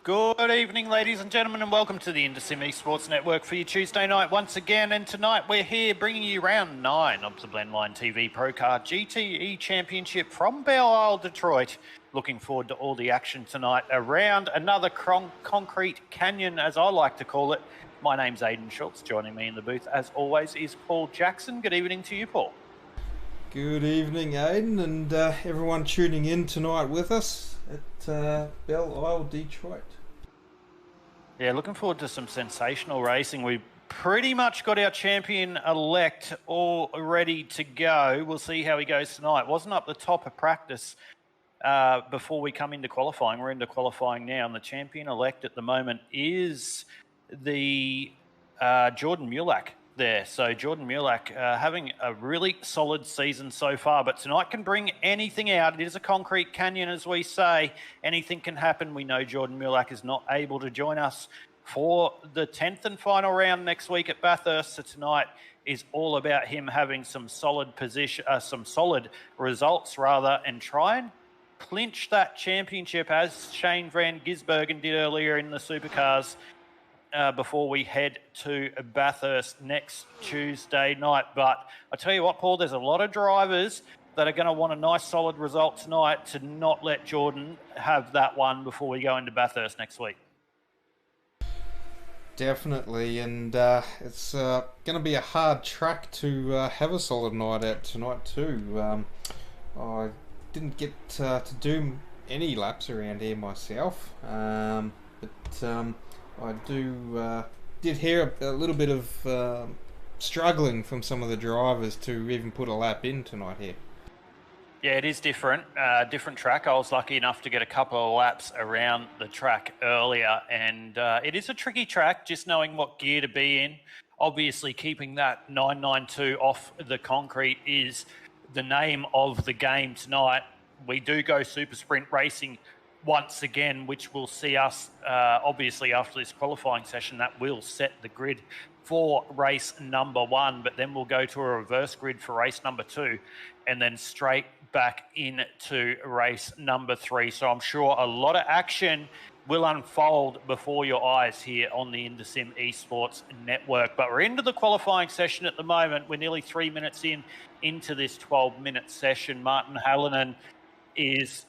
Good evening, ladies and gentlemen, and welcome to the Intersim Esports Network for your Tuesday night once again. And tonight we're here bringing you round 9 of the Blendline TV ProCar GTE Championship from Belle, Detroit. Looking forward to all the action tonight around another concrete canyon, as I like to call it. My name's Aidan Schultz. Joining me in the booth, as always, is Paul Jackson. Good evening to you, Paul. Good evening, Aidan, and everyone tuning in tonight with us at Belle, Detroit. Yeah, looking forward to some sensational racing. We pretty much got our champion-elect all ready to go. We'll see how he goes tonight. Wasn't up the top of practice before we come into qualifying. We're into qualifying now, and the champion-elect at the moment is the Jordan Mulak there. So Jordan Mulak having a really solid season so far, but tonight can bring anything out. It is a concrete canyon, as we say. Anything can happen. We know Jordan Mulak is not able to join us for the 10th and final round next week at Bathurst. So tonight is all about him having some solid results rather, and try and clinch that championship as Shane Van Gisbergen did earlier in the supercars. Before we head to Bathurst next Tuesday night. But I tell you what, Paul, there's a lot of drivers that are going to want a nice solid result tonight to not let Jordan have that one before we go into Bathurst next week. Definitely, and it's going to be a hard track to have a solid night out tonight too. I didn't get to do any laps around here myself, but I did hear a little bit of struggling from some of the drivers to even put a lap in tonight here. Yeah, it is different. Different track. I was lucky enough to get a couple of laps around the track earlier, and it is a tricky track, just knowing what gear to be in. Obviously, keeping that 992 off the concrete is the name of the game tonight. We do go super sprint racing once again, which will see us, obviously, after this qualifying session, that will set the grid for race number 1, but then we'll go to a reverse grid for race number 2, and then straight back into race number 3. So I'm sure a lot of action will unfold before your eyes here on the Intersim Esports Network. But we're into the qualifying session at the moment. We're nearly 3 minutes into this 12-minute session. Martin Hallinan is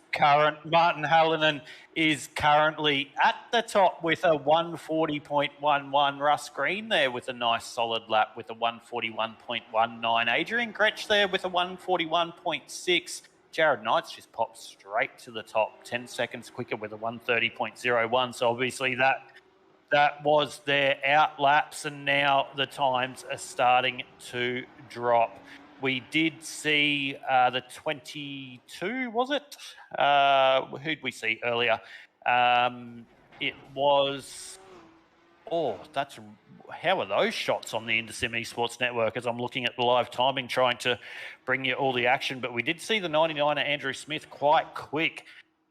currently at the top with a 140.11. Russ Green there with a nice solid lap with a 141.19. Adrian Gretsch there with a 141.6. Jared Knight's just popped straight to the top, 10 seconds quicker with a 130.01. So obviously that was their out laps, and now the times are starting to drop. We did see the 22, was it? Who'd we see earlier? It was... Oh, how are those shots on the Intersim Esports Network as I'm looking at the live timing, trying to bring you all the action. But we did see the 99er Andrew Smith quite quick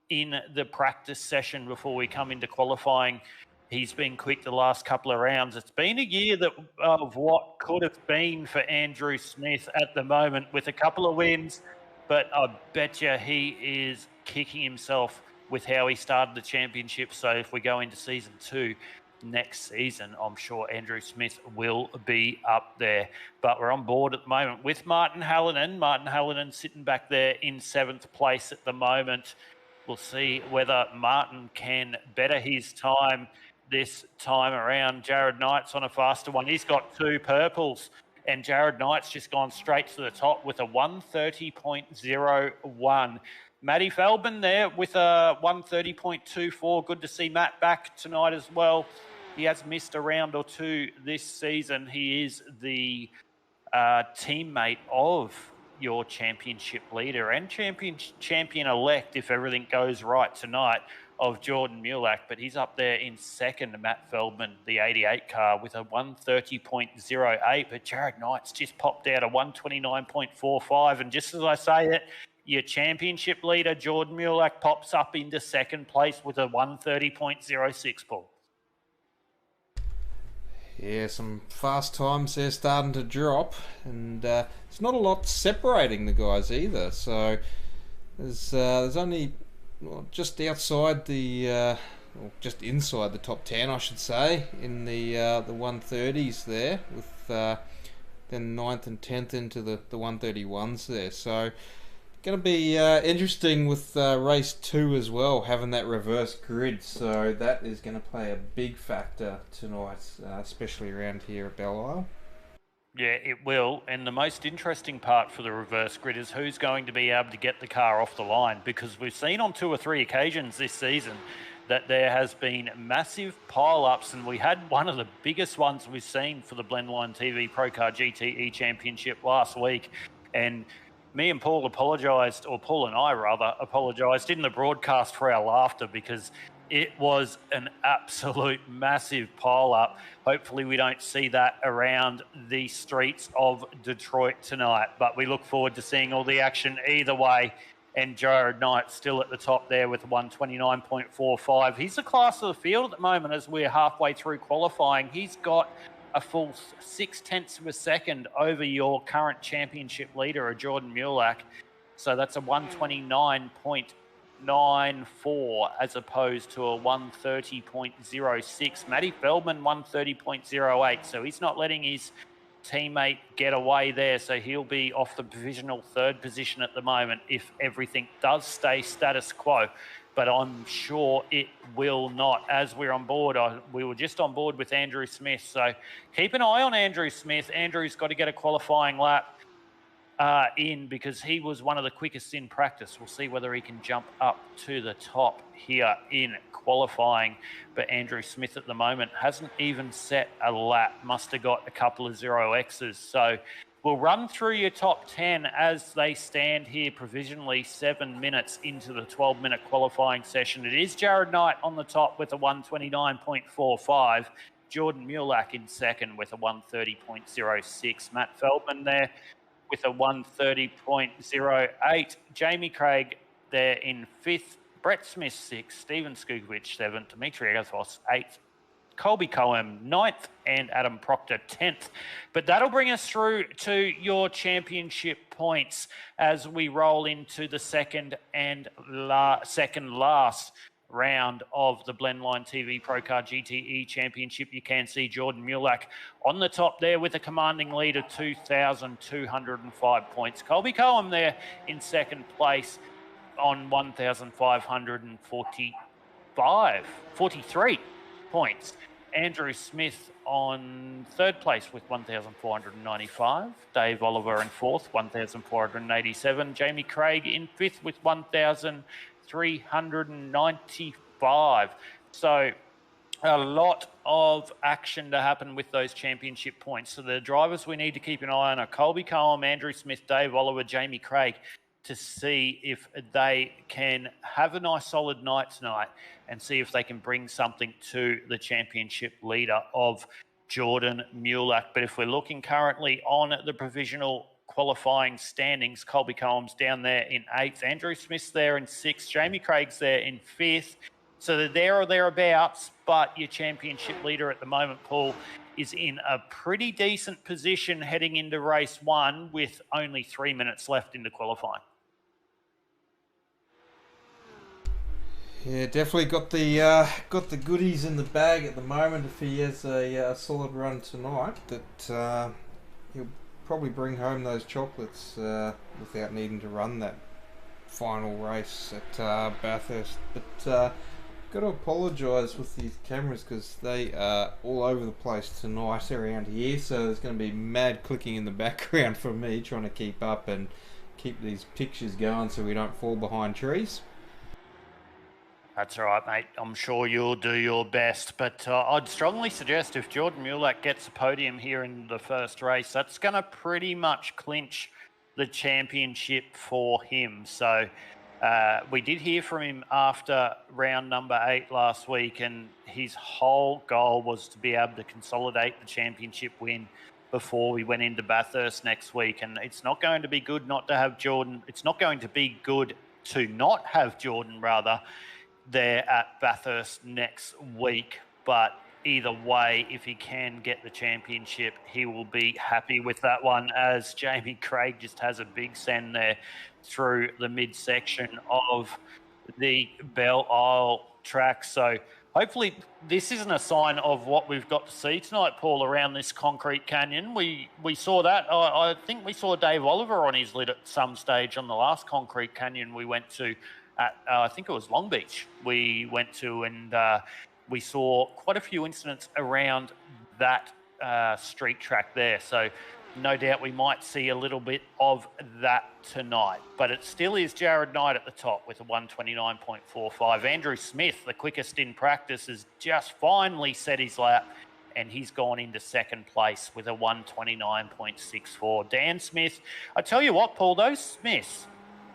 in the practice session before we come into qualifying. He's been quick the last couple of rounds. It's been a year of what could have been for Andrew Smith at the moment with a couple of wins, but I bet you he is kicking himself with how he started the championship. So if we go into season 2 next season, I'm sure Andrew Smith will be up there. But we're on board at the moment with Martin Hallinan. Martin Hallinan sitting back there in 7th place at the moment. We'll see whether Martin can better his time this time around. Jared Knight's on a faster one. He's got 2 purples, and Jared Knight's just gone straight to the top with a 130.01. Matty Feldman there with a 130.24. Good to see Matt back tonight as well. He has missed a round or 2 this season. He is the teammate of your championship leader and champion-elect, if everything goes right tonight, of Jordan Mulak, but he's up there in second to Matt Feldman, the 88 car, with a 130.08, but Jared Knight's just popped out a 129.45, and just as I say it, your championship leader, Jordan Mulak, pops up into second place with a 130.06, Paul. Yeah, some fast times there starting to drop, and it's not a lot separating the guys either, so there's only just outside the or just inside the top 10, I should say, in the 130s there, with then 9th and 10th into the 131s there. So going to be interesting with race 2 as well, having that reverse grid. So that is going to play a big factor tonight, especially around here at Belle Isle. Yeah, it will. And the most interesting part for the reverse grid is who's going to be able to get the car off the line, because we've seen on 2 or 3 occasions this season that there has been massive pile-ups, and we had one of the biggest ones we've seen for the Blendline TV ProCar GTE Championship last week. And me and Paul apologised, or Paul and I rather apologised in the broadcast for our laughter, because it was an absolute massive pile-up. Hopefully we don't see that around the streets of Detroit tonight, but we look forward to seeing all the action either way. And Jared Knight still at the top there with 129.45. He's the class of the field at the moment as we're halfway through qualifying. He's got a full 0.6 of a second over your current championship leader, Jordan Mulak. So that's a 129.94 as opposed to a 130.06. Matty Feldman, 130.08. So he's not letting his teammate get away there. So he'll be off the provisional 3rd position at the moment if everything does stay status quo. But I'm sure it will not. As we're on board, we were just on board with Andrew Smith. So keep an eye on Andrew Smith. Andrew's got to get a qualifying lap in, because he was one of the quickest in practice. We'll see whether he can jump up to the top here in qualifying. But Andrew Smith at the moment hasn't even set a lap, must have got a couple of 0Xs. So we'll run through your top 10 as they stand here provisionally 7 minutes into the 12-minute qualifying session. It is Jared Knight on the top with a 129.45. Jordan Mulak in second with a 130.06. Matt Feldman there with a 130.08. Jamie Craig there in 5th. Brett Smith 6th. Stephen Skukovic 7th. Dimitri Agathos 8th. Colby Cohen 9th, and Adam Proctor 10th. But that'll bring us through to your championship points as we roll into the second last round of the Blendline TV ProCar GTE Championship. You can see Jordan Mulak on the top there with a commanding lead of 2,205 points. Colby Cohen there in second place on 1,543 points. Andrew Smith on 3rd place with 1,495. Dave Oliver in 4th, 1,487. Jamie Craig in 5th with 1,395. So a lot of action to happen with those championship points. So the drivers we need to keep an eye on are Colby Cohen, Andrew Smith, Dave Oliver, Jamie Craig, to see if they can have a nice solid night tonight and see if they can bring something to the championship leader of Jordan Mulak. But if we're looking currently on the provisional qualifying standings, Colby Cohen's down there in 8th, Andrew Smith's there in 6th, Jamie Craig's there in 5th. So they're there or thereabouts, but your championship leader at the moment, Paul, is in a pretty decent position heading into race 1 with only 3 minutes left into qualifying. Yeah, definitely got the goodies in the bag at the moment. If he has a solid run tonight, that he'll probably bring home those chocolates without needing to run that final race at Bathurst. But got to apologise with these cameras because they are all over the place tonight around here. So there's going to be mad clicking in the background for me trying to keep up and keep these pictures going so we don't fall behind trees. That's all right, mate. I'm sure you'll do your best. But I'd strongly suggest if Jordan Mulak gets a podium here in the first race, that's going to pretty much clinch the championship for him. So we did hear from him after round number 8 last week, and his whole goal was to be able to consolidate the championship win before we went into Bathurst next week. And it's not going to be good not to have Jordan. It's not going to be good to not have Jordan, rather, there at Bathurst next week. But either way, if he can get the championship, he will be happy with that one, as Jamie Craig just has a big send there through the midsection of the Belle Isle track. So hopefully this isn't a sign of what we've got to see tonight, Paul, around this concrete canyon. We saw that. I think we saw Dave Oliver on his lid at some stage on the last concrete canyon we went to at, I think it was Long Beach, we went to, and we saw quite a few incidents around that street track there. So no doubt we might see a little bit of that tonight. But it still is Jared Knight at the top with a 129.45. Andrew Smith, the quickest in practice, has just finally set his lap, and he's gone into second place with a 129.64. Dan Smith, I tell you what, Paul, those Smiths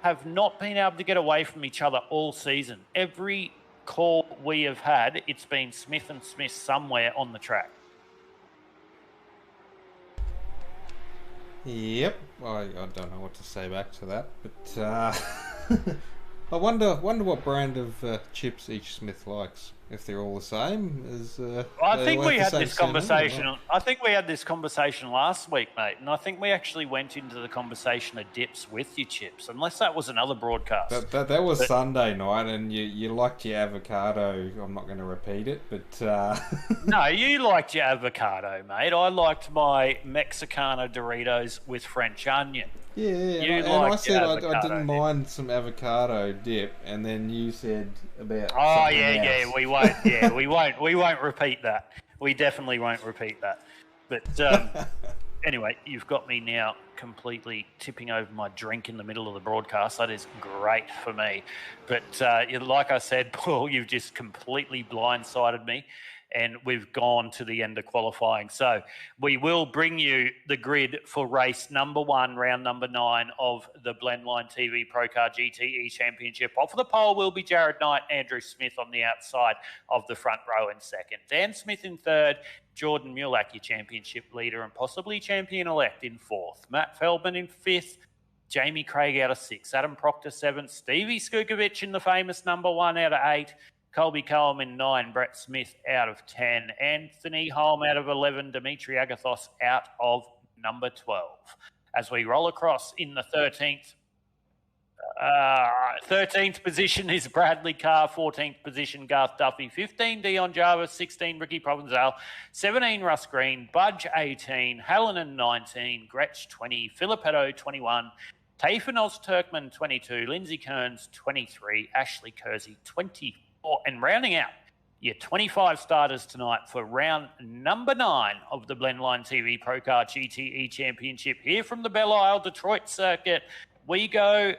have not been able to get away from each other all season. Every call we have had, it's been Smith and Smith somewhere on the track. Yep, I don't know what to say back to that, but I wonder what brand of chips each Smith likes. If they're all the same, I think we had this conversation. I think we had this conversation last week, mate, and I think we actually went into the conversation of dips with your chips, unless that was another broadcast. That was Sunday night, and you liked your avocado. I'm not going to repeat it, but no, you liked your avocado, mate. I liked my Mexicano Doritos with French onion. Yeah, and I said I didn't mind some avocado dip, and then you said about else. We won't repeat that. We definitely won't repeat that. But anyway, you've got me now completely tipping over my drink in the middle of the broadcast. That is great for me. But like I said, Paul, you've just completely blindsided me, and we've gone to the end of qualifying. So we will bring you the grid for race number 1, round number 9 of the Blendline TV ProCar GTE Championship. Off of the pole will be Jared Knight, Andrew Smith on the outside of the front row in second. Dan Smith in third, Jordan Mulak, your championship leader and possibly champion-elect, in fourth. Matt Feldman in fifth. Jamie Craig out of 6. Adam Proctor 7th. Stevie Skukovic in the famous number 1 out of 8. Colby Coleman 9, Brett Smith out of 10, Anthony Holm out of 11, Dimitri Agathos out of number 12. As we roll across in the 13th position is Bradley Carr, 14th position Garth Duffy, 15 Dion Jarvis, 16 Ricky Provenzal, 17 Russ Green, Budge 18, Hallinan 19, Gretsch 20, Filippetto 21, Tafen Oz-Turkman 22, Lindsay Kearns 23, Ashley Kersey 24. And rounding out your 25 starters tonight for round number 9 of the Blendline TV ProCar GTE Championship here from the Belle Isle Detroit circuit. We go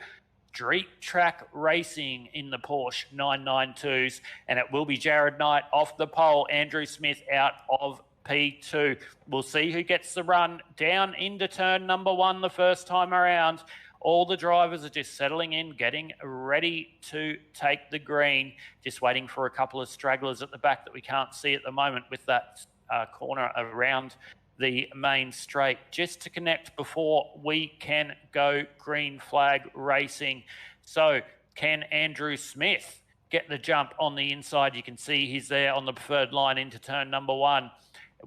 street track racing in the Porsche 992s, and it will be Jared Knight off the pole, Andrew Smith out of P2. We'll see who gets the run down into turn number 1 the first time around. All the drivers are just settling in, getting ready to take the green, just waiting for a couple of stragglers at the back that we can't see at the moment with that corner around the main straight, just to connect before we can go green flag racing. So can Andrew Smith get the jump on the inside? You can see he's there on the preferred line into turn number 1.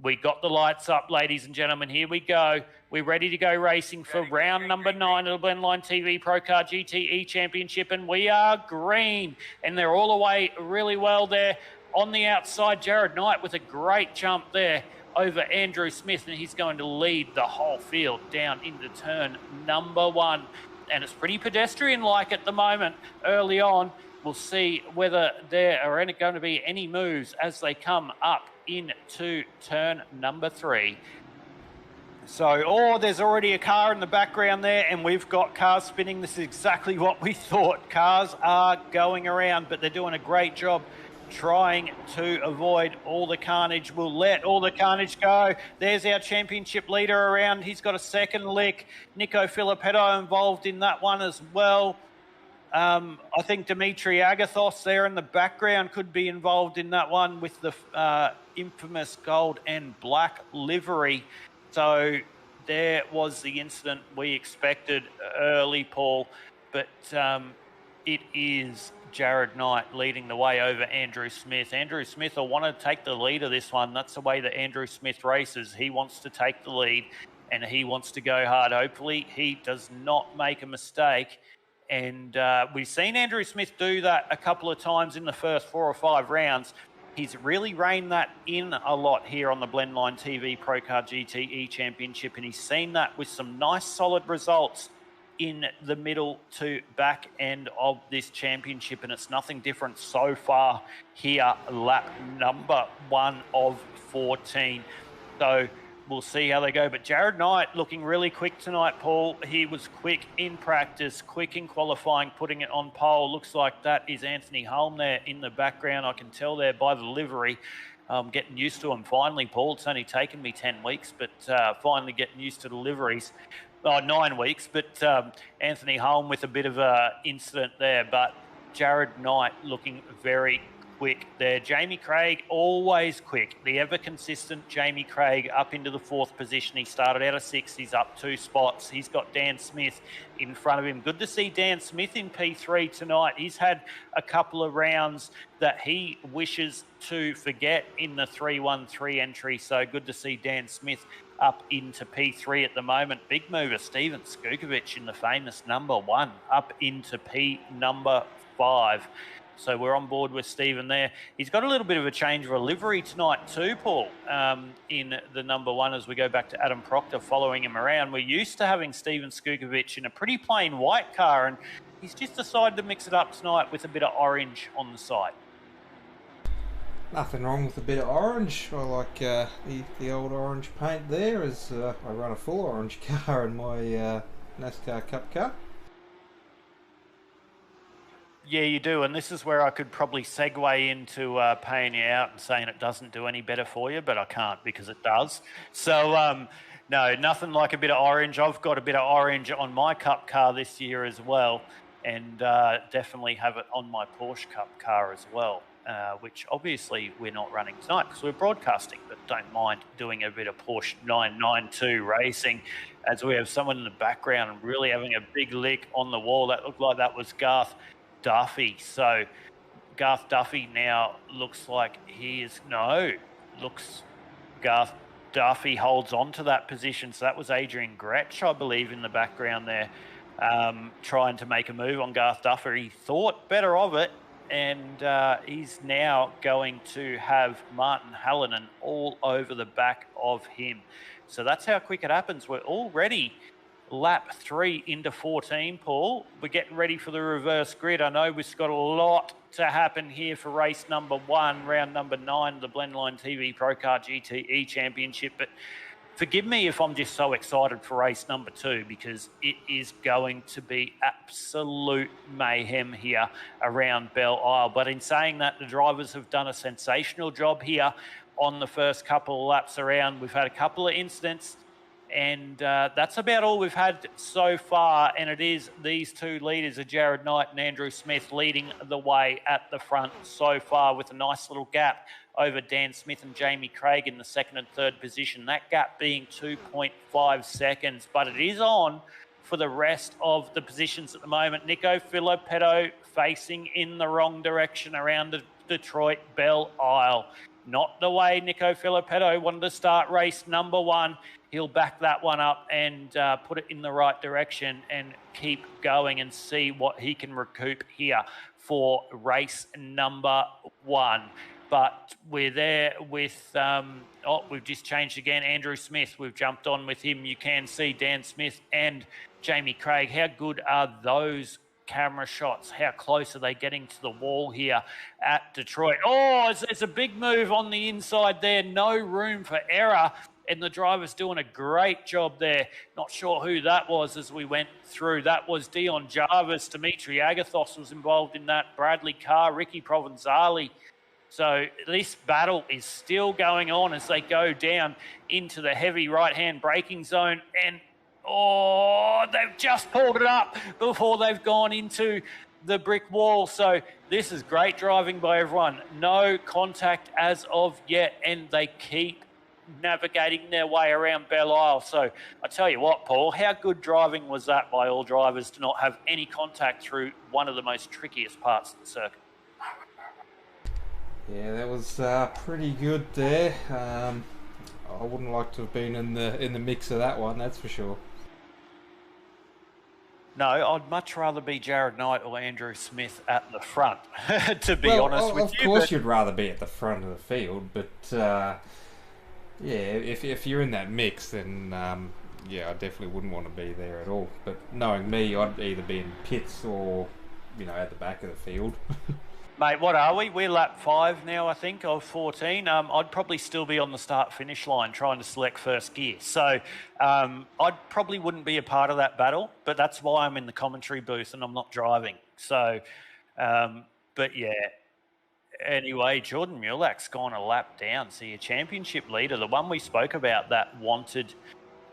We got the lights up, ladies and gentlemen. Here we go. We're ready to go racing for round number 9 of the Blendline TV ProCar GTE Championship, and we are green. And they're all away really well there. On the outside, Jared Knight with a great jump there over Andrew Smith, and he's going to lead the whole field down into turn number 1. And it's pretty pedestrian-like at the moment early on. We'll see whether there are going to be any moves as they come up into turn number 3. So, there's already a car in the background there, and we've got cars spinning. This is exactly what we thought. Cars are going around, but they're doing a great job trying to avoid all the carnage. We'll let all the carnage go. There's our championship leader around. He's got a second lick. Nico Filippetto involved in that one as well. I think Dimitri Agathos there in the background could be involved in that one with the infamous gold and black livery. So there was the incident we expected early, Paul. But it is Jared Knight leading the way over Andrew Smith. Andrew Smith will want to take the lead of this one. That's the way that Andrew Smith races. He wants to take the lead and he wants to go hard. Hopefully he does not make a mistake. And we've seen Andrew Smith do that a couple of times in the first 4 or 5 rounds. He's really reined that in a lot here on the Blendline TV ProCar GTE Championship, and he's seen that with some nice solid results in the middle to back end of this championship, and it's nothing different so far here, lap number 1 of 14. So we'll see how they go. But Jared Knight looking really quick tonight, Paul. He was quick in practice, quick in qualifying, putting it on pole. Looks like that is Anthony Hulme there in the background. I can tell there by the livery. Getting used to him finally, Paul. It's only taken me 10 weeks, but finally getting used to the liveries. 9 weeks, but Anthony Hulme with a bit of an incident there. But Jared Knight looking very quick there. Jamie Craig, always quick. The ever-consistent Jamie Craig up into the 4th position. He started out of 6th. He's up 2 spots. He's got Dan Smith in front of him. Good to see Dan Smith in P3 tonight. He's had a couple of rounds that he wishes to forget in the 3-1-3 entry. So good to see Dan Smith up into P3 at the moment. Big mover, Steven Skukovic in the famous number 1, up into P number 5. So we're on board with Stephen there. He's got a little bit of a change of a livery tonight too, Paul, in the number 1 as we go back to Adam Proctor following him around. We're used to having Steven Skukovic in a pretty plain white car, and he's just decided to mix it up tonight with a bit of orange on the side. Nothing wrong with a bit of orange. I like the old orange paint there, as I run a full orange car in my NASCAR Cup car. Yeah, you do, and this is where I could probably segue into paying you out and saying it doesn't do any better for you, but I can't because it does. So, no, nothing like a bit of orange. I've got a bit of orange on my Cup car this year as well, and definitely have it on my Porsche Cup car as well, which obviously we're not running tonight because we're broadcasting, but don't mind doing a bit of Porsche 992 racing as we have someone in the background really having a big lick on the wall. That looked like that was Garth Duffy. So Garth Duffy now looks like Garth Duffy holds on to that position. So that was Adrian Gretsch, I believe, in the background there, trying to make a move on Garth Duffy. He thought better of it, and he's now going to have Martin Hallinan all over the back of him. So that's how quick it happens. We're already lap 3 into 14, Paul. We're getting ready for the reverse grid. I know we've got a lot to happen here for race number 1, round number 9 of the Blendline TV ProCar GTE Championship, but forgive me if I'm just so excited for race number 2 because it is going to be absolute mayhem here around Belle Isle. But in saying that, the drivers have done a sensational job here on the first couple of laps around. We've had a couple of incidents, and that's about all we've had so far, and it is these 2 leaders of Jared Knight and Andrew Smith leading the way at the front so far with a nice little gap over Dan Smith and Jamie Craig in the 2nd and 3rd position. That gap being 2.5 seconds, but it is on for the rest of the positions at the moment. Nico Filippetto facing in the wrong direction around the Detroit Belle Isle. Not the way Nico Filippetto wanted to start race number 1. He'll back that one up and put it in the right direction and keep going and see what he can recoup here for race number 1. But we're there with, we've just changed again. Andrew Smith, we've jumped on with him. You can see Dan Smith and Jamie Craig. How good are those camera shots? How close are they getting to the wall here at Detroit? Oh, it's a big move on the inside there. No room for error. And the driver's doing a great job there. Not sure who that was as we went through. That was Dion Jarvis. Dimitri Agathos was involved in that. Bradley Carr, Ricky Provenzali. So this battle is still going on as they go down into the heavy right-hand braking zone. And, they've just pulled it up before they've gone into the brick wall. So this is great driving by everyone. No contact as of yet, and they keep navigating their way around Belle Isle. So I tell you what, Paul, how good driving was that by all drivers to not have any contact through one of the most trickiest parts of the circuit? Yeah, that was pretty good there. I wouldn't like to have been in the mix of that one, that's for sure. No, I'd much rather be Jared Knight or Andrew Smith at the front, to be honest with of you. course you'd rather be at the front of the field, but yeah, if you're in that mix, then yeah, I definitely wouldn't want to be there at all. But knowing me, I'd either be in pits or at the back of the field. Mate, what are we? We're lap 5 now, I think, of 14. I'd probably still be on the start-finish line trying to select first gear. So I probably wouldn't be a part of that battle, but that's why I'm in the commentary booth and I'm not driving. So, but yeah. Anyway, Jordan Mulak's gone a lap down. So your championship leader, the one we spoke about that wanted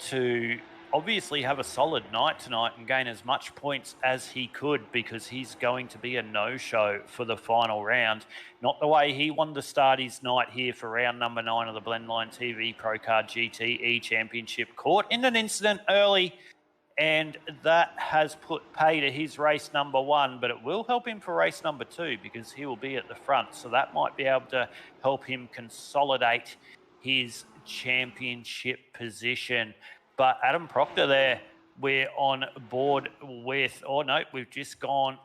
to obviously have a solid night tonight and gain as much points as he could, because he's going to be a no-show for the final round. Not the way he wanted to start his night here for round number 9 of the Blendline TV ProCar GT Championship. Caught in an incident early, and that has put pay to his race number 1, but it will help him for race number 2 because he will be at the front. So that might be able to help him consolidate his championship position. But Adam Proctor there, we're on board with, oh no, we've just gone,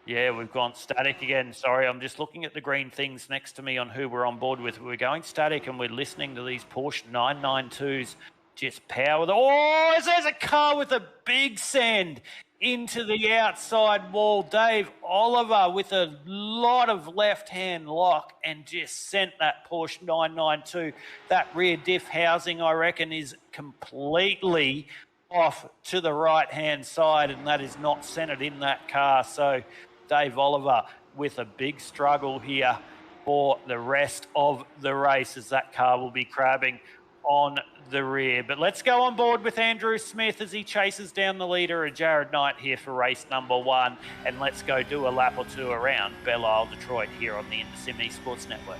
yeah, we've gone static again. Sorry, I'm just looking at the green things next to me on who we're on board with. We're going static and we're listening to these Porsche 992s just power. Oh, there's a car with a big send into the outside wall. Dave Oliver with a lot of left-hand lock and just sent that Porsche 992. That rear diff housing, I reckon, is completely off to the right-hand side, and that is not centered in that car. So Dave Oliver with a big struggle here for the rest of the race, as that car will be crabbing on the rear. But let's go on board with Andrew Smith as he chases down the leader of Jared Knight here for race number 1. And let's go do a lap or two around Belle, Detroit here on the InterSim Esports Network.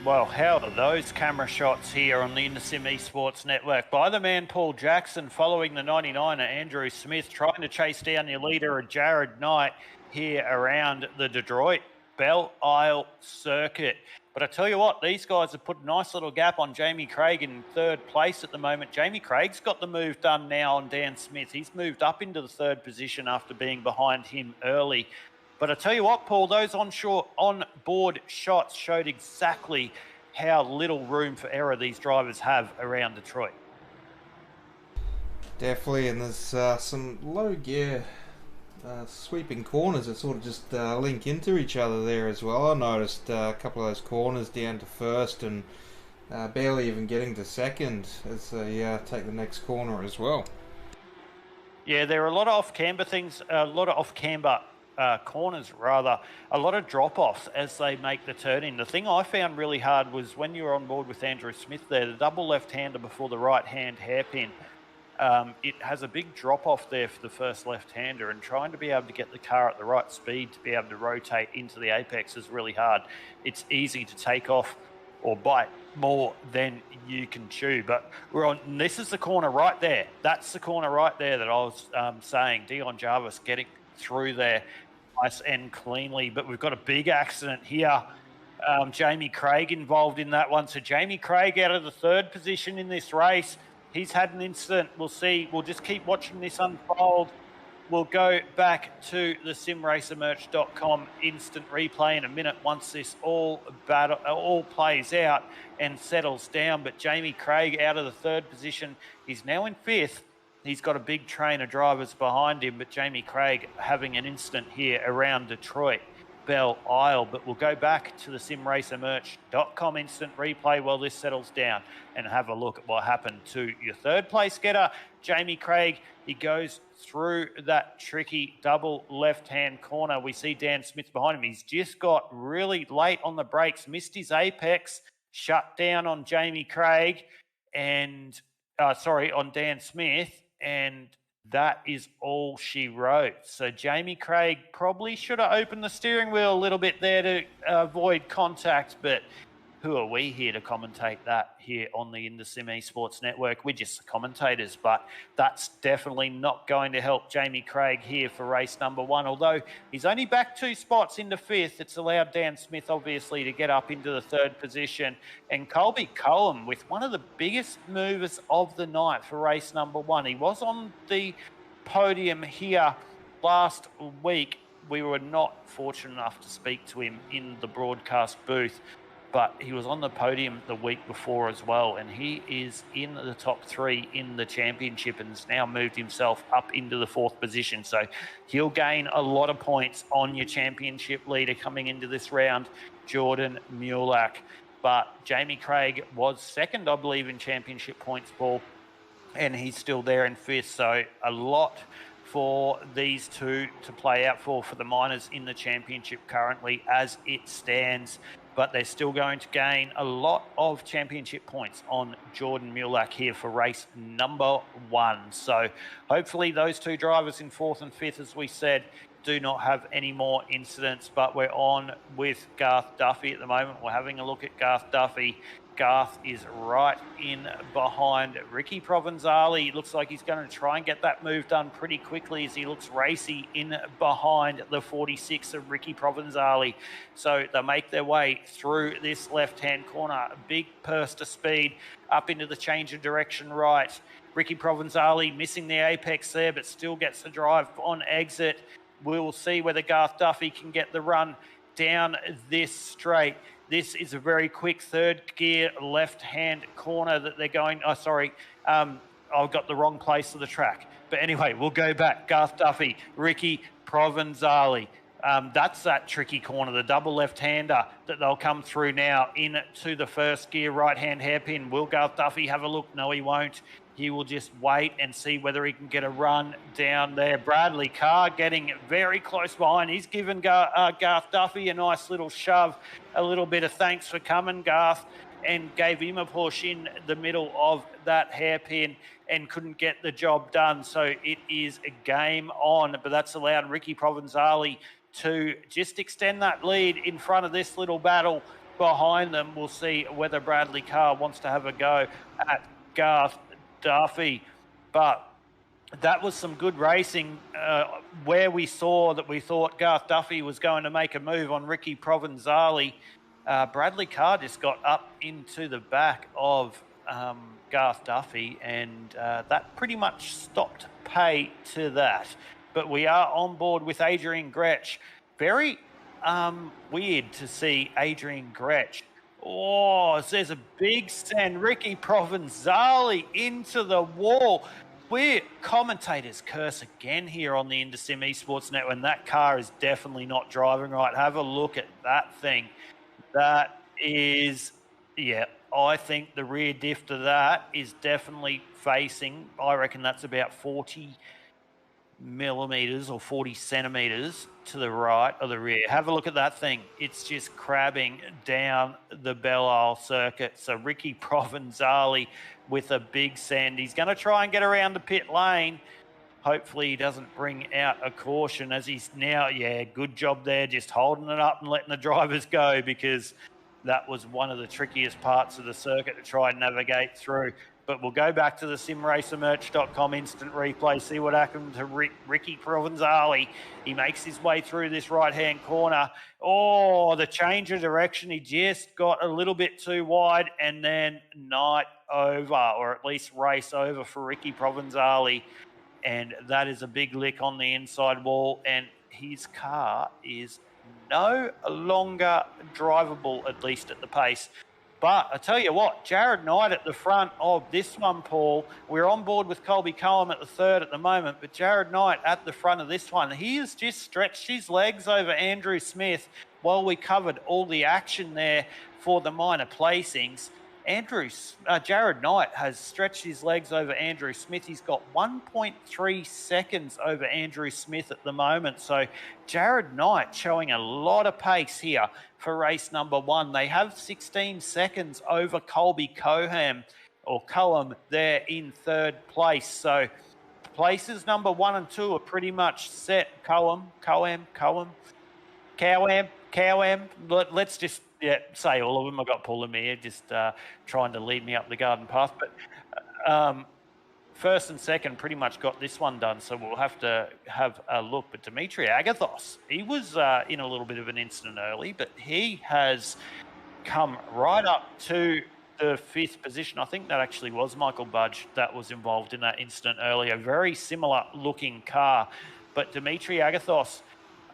Well, how are those camera shots here on the InterSim Esports Network by the man Paul Jackson, following the 99er Andrew Smith, trying to chase down your leader Jared Knight here around the Detroit Belle Isle circuit. But I tell you what, these guys have put a nice little gap on Jamie Craig in 3rd place at the moment. Jamie Craig's got the move done now on Dan Smith. He's moved up into the 3rd position after being behind him early. But I tell you what, Paul, those on-board shots showed exactly how little room for error these drivers have around Detroit. Definitely, and there's some low gear sweeping corners that sort of just link into each other there as well. I noticed a couple of those corners down to first and barely even getting to second as they take the next corner as well. Yeah, there are a lot of off-camber things, a lot of off-camber corners, rather, a lot of drop-offs as they make the turn in. The thing I found really hard was when you were on board with Andrew Smith there, the double left-hander before the right-hand hairpin. It has a big drop-off there for the first left-hander, and trying to be able to get the car at the right speed to be able to rotate into the apex is really hard. It's easy to take off or bite more than you can chew. But we're on, this is the corner right there. That's the corner right there that I was saying. Dion Jarvis getting through there nice and cleanly. But we've got a big accident here. Jamie Craig involved in that one. So Jamie Craig out of the third position in this race. He's had an incident. We'll see. We'll just keep watching this unfold. We'll go back to the simracermerch.com instant replay in a minute once this all plays out and settles down. But Jamie Craig out of the third position. He's now in fifth. He's got a big train of drivers behind him, but Jamie Craig having an incident here around Detroit, Belle Isle. But we'll go back to the simracermerch.com instant replay while this settles down and have a look at what happened to your third place getter, Jamie Craig. He goes through that tricky double left-hand corner. We see Dan Smith behind him. He's just got really late on the brakes, missed his apex, shut down on Jamie Craig and, on Dan Smith, and that is all she wrote. So Jamie Craig probably should have opened the steering wheel a little bit there to avoid contact, but who are we here to commentate that here on the InTheSim Esports Network? We're just the commentators, but that's definitely not going to help Jamie Craig here for race number one. Although he's only back 2 spots into fifth, it's allowed Dan Smith, obviously, to get up into the third position. And Colby Cohen with one of the biggest movers of the night for race number one. He was on the podium here last week. We were not fortunate enough to speak to him in the broadcast booth, but he was on the podium the week before as well, and he is in the top 3 in the championship and has now moved himself up into the 4th position. So he'll gain a lot of points on your championship leader coming into this round, Jordan Mulak. But Jamie Craig was second, I believe, in championship points, Paul, and he's still there in 5th. So a lot for these two to play out for the minors in the championship currently as it stands. But they're still going to gain a lot of championship points on Jordan Mulak here for race number one. So hopefully those two drivers in 4th and 5th, as we said, do not have any more incidents. But we're on with Garth Duffy at the moment. We're having a look at Garth Duffy. Garth is right in behind Ricky Provenzali. It looks like he's going to try and get that move done pretty quickly as he looks racy in behind the 46 of Ricky Provenzali. So they make their way through this left-hand corner. A big burst of speed up into the change of direction right. Ricky Provenzali missing the apex there, but still gets the drive on exit. We'll see whether Garth Duffy can get the run down this straight. This is a very quick third gear left-hand corner that they're going. Oh, sorry. I've got the wrong place of the track. But anyway, we'll go back. Garth Duffy, Ricky Provenzali. That's that tricky corner, the double left-hander that they'll come through now into the first gear right-hand hairpin. Will Garth Duffy have a look? No, he won't. He will just wait and see whether he can get a run down there. Bradley Carr getting very close behind. He's given Garth Duffy a nice little shove, a little bit of thanks for coming, Garth, and gave him a push in the middle of that hairpin and couldn't get the job done. So it is a game on, but that's allowed Ricky Provenzali to just extend that lead in front of this little battle behind them. We'll see whether Bradley Carr wants to have a go at Garth Duffy. But that was some good racing where we saw that we thought Garth Duffy was going to make a move on Ricky Provenzali. Bradley Carr just got up into the back of Garth Duffy, and that pretty much stopped pay to that. But we are on board with Adrian Gretsch. Very weird to see Adrian Gretsch. Oh, there's a big send. Ricky Provenzali into the wall. We're commentators curse again here on the Indus Esports Network, and that car is definitely not driving right. Have a look at that thing. That is, yeah, I think the rear diff to that is definitely facing, I reckon that's about 40 millimeters or 40 centimeters to the right of the rear. Have a look at that thing. It's just crabbing down the Belle circuit. So Ricky Provenzali with a big send. He's going to try and get around the pit lane. Hopefully he doesn't bring out a caution as he's now, yeah, good job there, just holding it up and letting the drivers go, because that was one of the trickiest parts of the circuit to try and navigate through. But we'll go back to the simracermerch.com instant replay, see what happened to Ricky Provenzali. He makes his way through this right-hand corner. Oh, the change of direction. He just got a little bit too wide, and then night over, or at least race over for Ricky Provenzali. And that is a big lick on the inside wall, and his car is no longer drivable, at least at the pace. But I tell you what, Jared Knight at the front of this one, Paul. We're on board with Colby Cohen at the third at the moment, but Jared Knight at the front of this one. He has just stretched his legs over Andrew Smith while we covered all the action there for the minor placings. Jared Knight has stretched his legs over Andrew Smith. He's got 1.3 seconds over Andrew Smith at the moment. So Jared Knight showing a lot of pace here for race number one. They have 16 seconds over Colby Cohen there in third place. So places number 1 and 2 are pretty much set. Cohen. Let's just say all of them. I got Paul Lemire just trying to lead me up the garden path. But first and second pretty much got this one done, so we'll have to have a look. But Dimitri Agathos, he was in a little bit of an incident early, but he has come right up to the 5th position. I think that actually was Michael Budge that was involved in that incident earlier. Very similar looking car. But Dimitri Agathos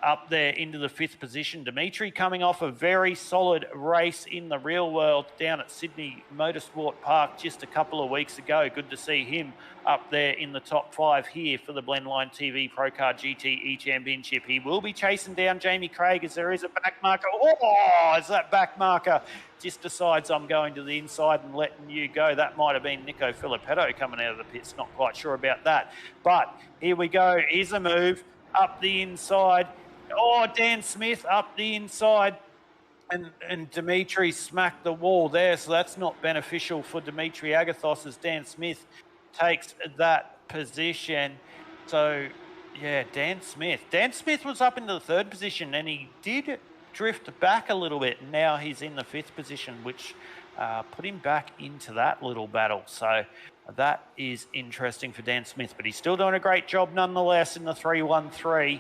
up there into the 5th position. Dimitri coming off a very solid race in the real world down at Sydney Motorsport Park just a couple of weeks ago. Good to see him up there in the top 5 here for the Blendline TV ProCar GT Championship. He will be chasing down Jamie Craig as there is a back marker. Oh, as that back marker just decides I'm going to the inside and letting you go. That might have been Nico Filippetto coming out of the pits. Not quite sure about that. But here we go. Here's a move up the inside. Oh, Dan Smith up the inside, and Dimitri smacked the wall there, so that's not beneficial for Dimitri Agathos as Dan Smith takes that position. So, yeah, Dan Smith was up into the 3rd position, and he did drift back a little bit. Now he's in the 5th position, which put him back into that little battle. So that is interesting for Dan Smith, but he's still doing a great job nonetheless in the 313.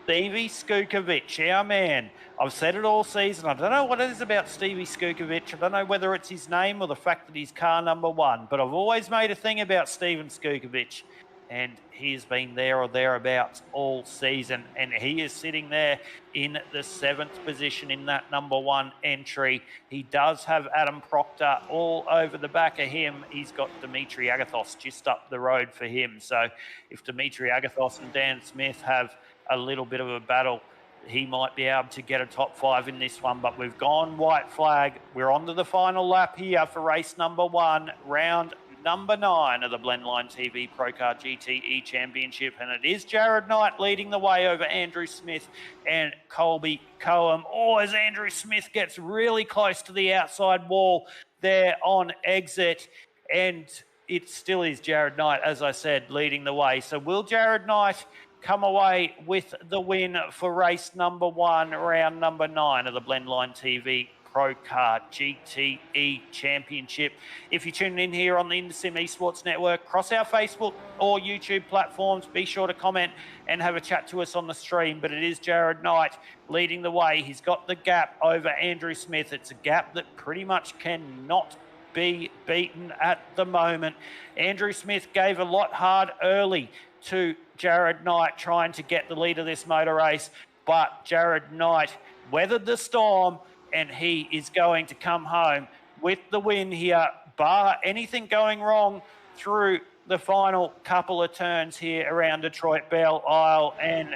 Stevie Skukovic, our man. I've said it all season. I don't know what it is about Stevie Skukovic. I don't know whether it's his name or the fact that he's car number 1, but I've always made a thing about Steven Skukovic, and he's been there or thereabouts all season, and he is sitting there in the 7th position in that number 1 entry. He does have Adam Proctor all over the back of him. He's got Dimitri Agathos just up the road for him. So if Dimitri Agathos and Dan Smith have a little bit of a battle, he might be able to get a top 5 in this one. But we've gone white flag. We're on to the final lap here for race number 1, round number 9 of the Blendline TV ProCar GT Championship, and it is Jared Knight leading the way over Andrew Smith and Colby Cohen. Oh, as Andrew Smith gets really close to the outside wall there on exit, and it still is Jared Knight, as I said, leading the way. So will Jared Knight come away with the win for race number 1, round number 9 of the Blendline TV ProCar GTE Championship? If you're tuning in here on the InterSim Esports Network, cross our Facebook or YouTube platforms, be sure to comment and have a chat to us on the stream. But it is Jared Knight leading the way. He's got the gap over Andrew Smith. It's a gap that pretty much cannot be beaten at the moment. Andrew Smith gave a lot hard early to Jared Knight trying to get the lead of this motor race, but Jared Knight weathered the storm, and he is going to come home with the win here, bar anything going wrong through the final couple of turns here around Detroit Belle Isle, and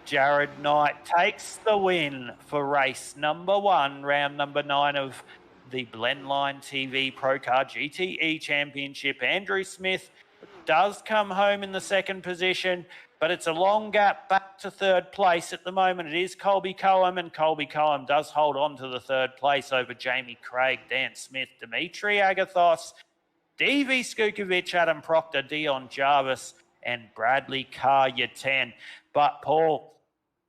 Jared Knight takes the win for race number 1, round number 9 of the Blendline TV ProCar GTE Championship. Andrew Smith does come home in the second position, but it's a long gap back to third place. At the moment, it is Colby Cohen, and Colby Cohen does hold on to the third place over Jamie Craig, Dan Smith, Dimitri Agathos, Davey Skukovic, Adam Proctor, Dion Jarvis, and Bradley Carr-Yaten. But Paul,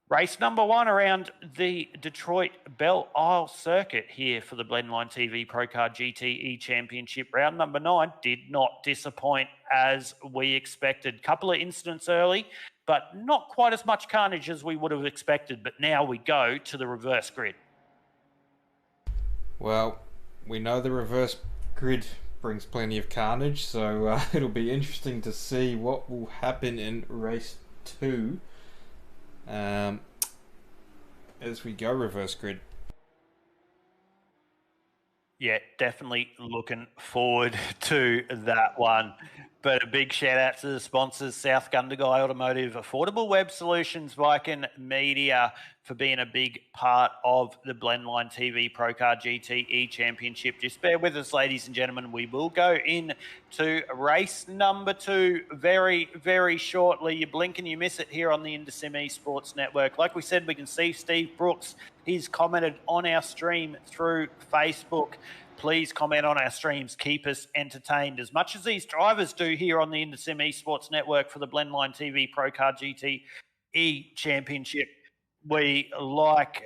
race number 1 around the Detroit Belle Isle circuit here for the Blendline TV ProCar GTE Championship. Round number 9 did not disappoint as we expected. Couple of incidents early, but not quite as much carnage as we would have expected. But now we go to the reverse grid. Well, we know the reverse grid brings plenty of carnage, so it'll be interesting to see what will happen in race 2 as we go reverse grid. Yeah, definitely looking forward to that one. But a big shout out to the sponsors, South Gundagai Automotive, Affordable Web Solutions, Viking Media, for being a big part of the Blendline TV ProCar GTE Championship. Just bear with us, ladies and gentlemen. We will go into race number 2 very, very shortly. You blink and you miss it here on the Indesim Esports Network. Like we said, we can see Steve Brooks. He's commented on our stream through Facebook. Please comment on our streams. Keep us entertained as much as these drivers do here on the Indesim Esports Network for the Blendline TV ProCar GTE Championship. We like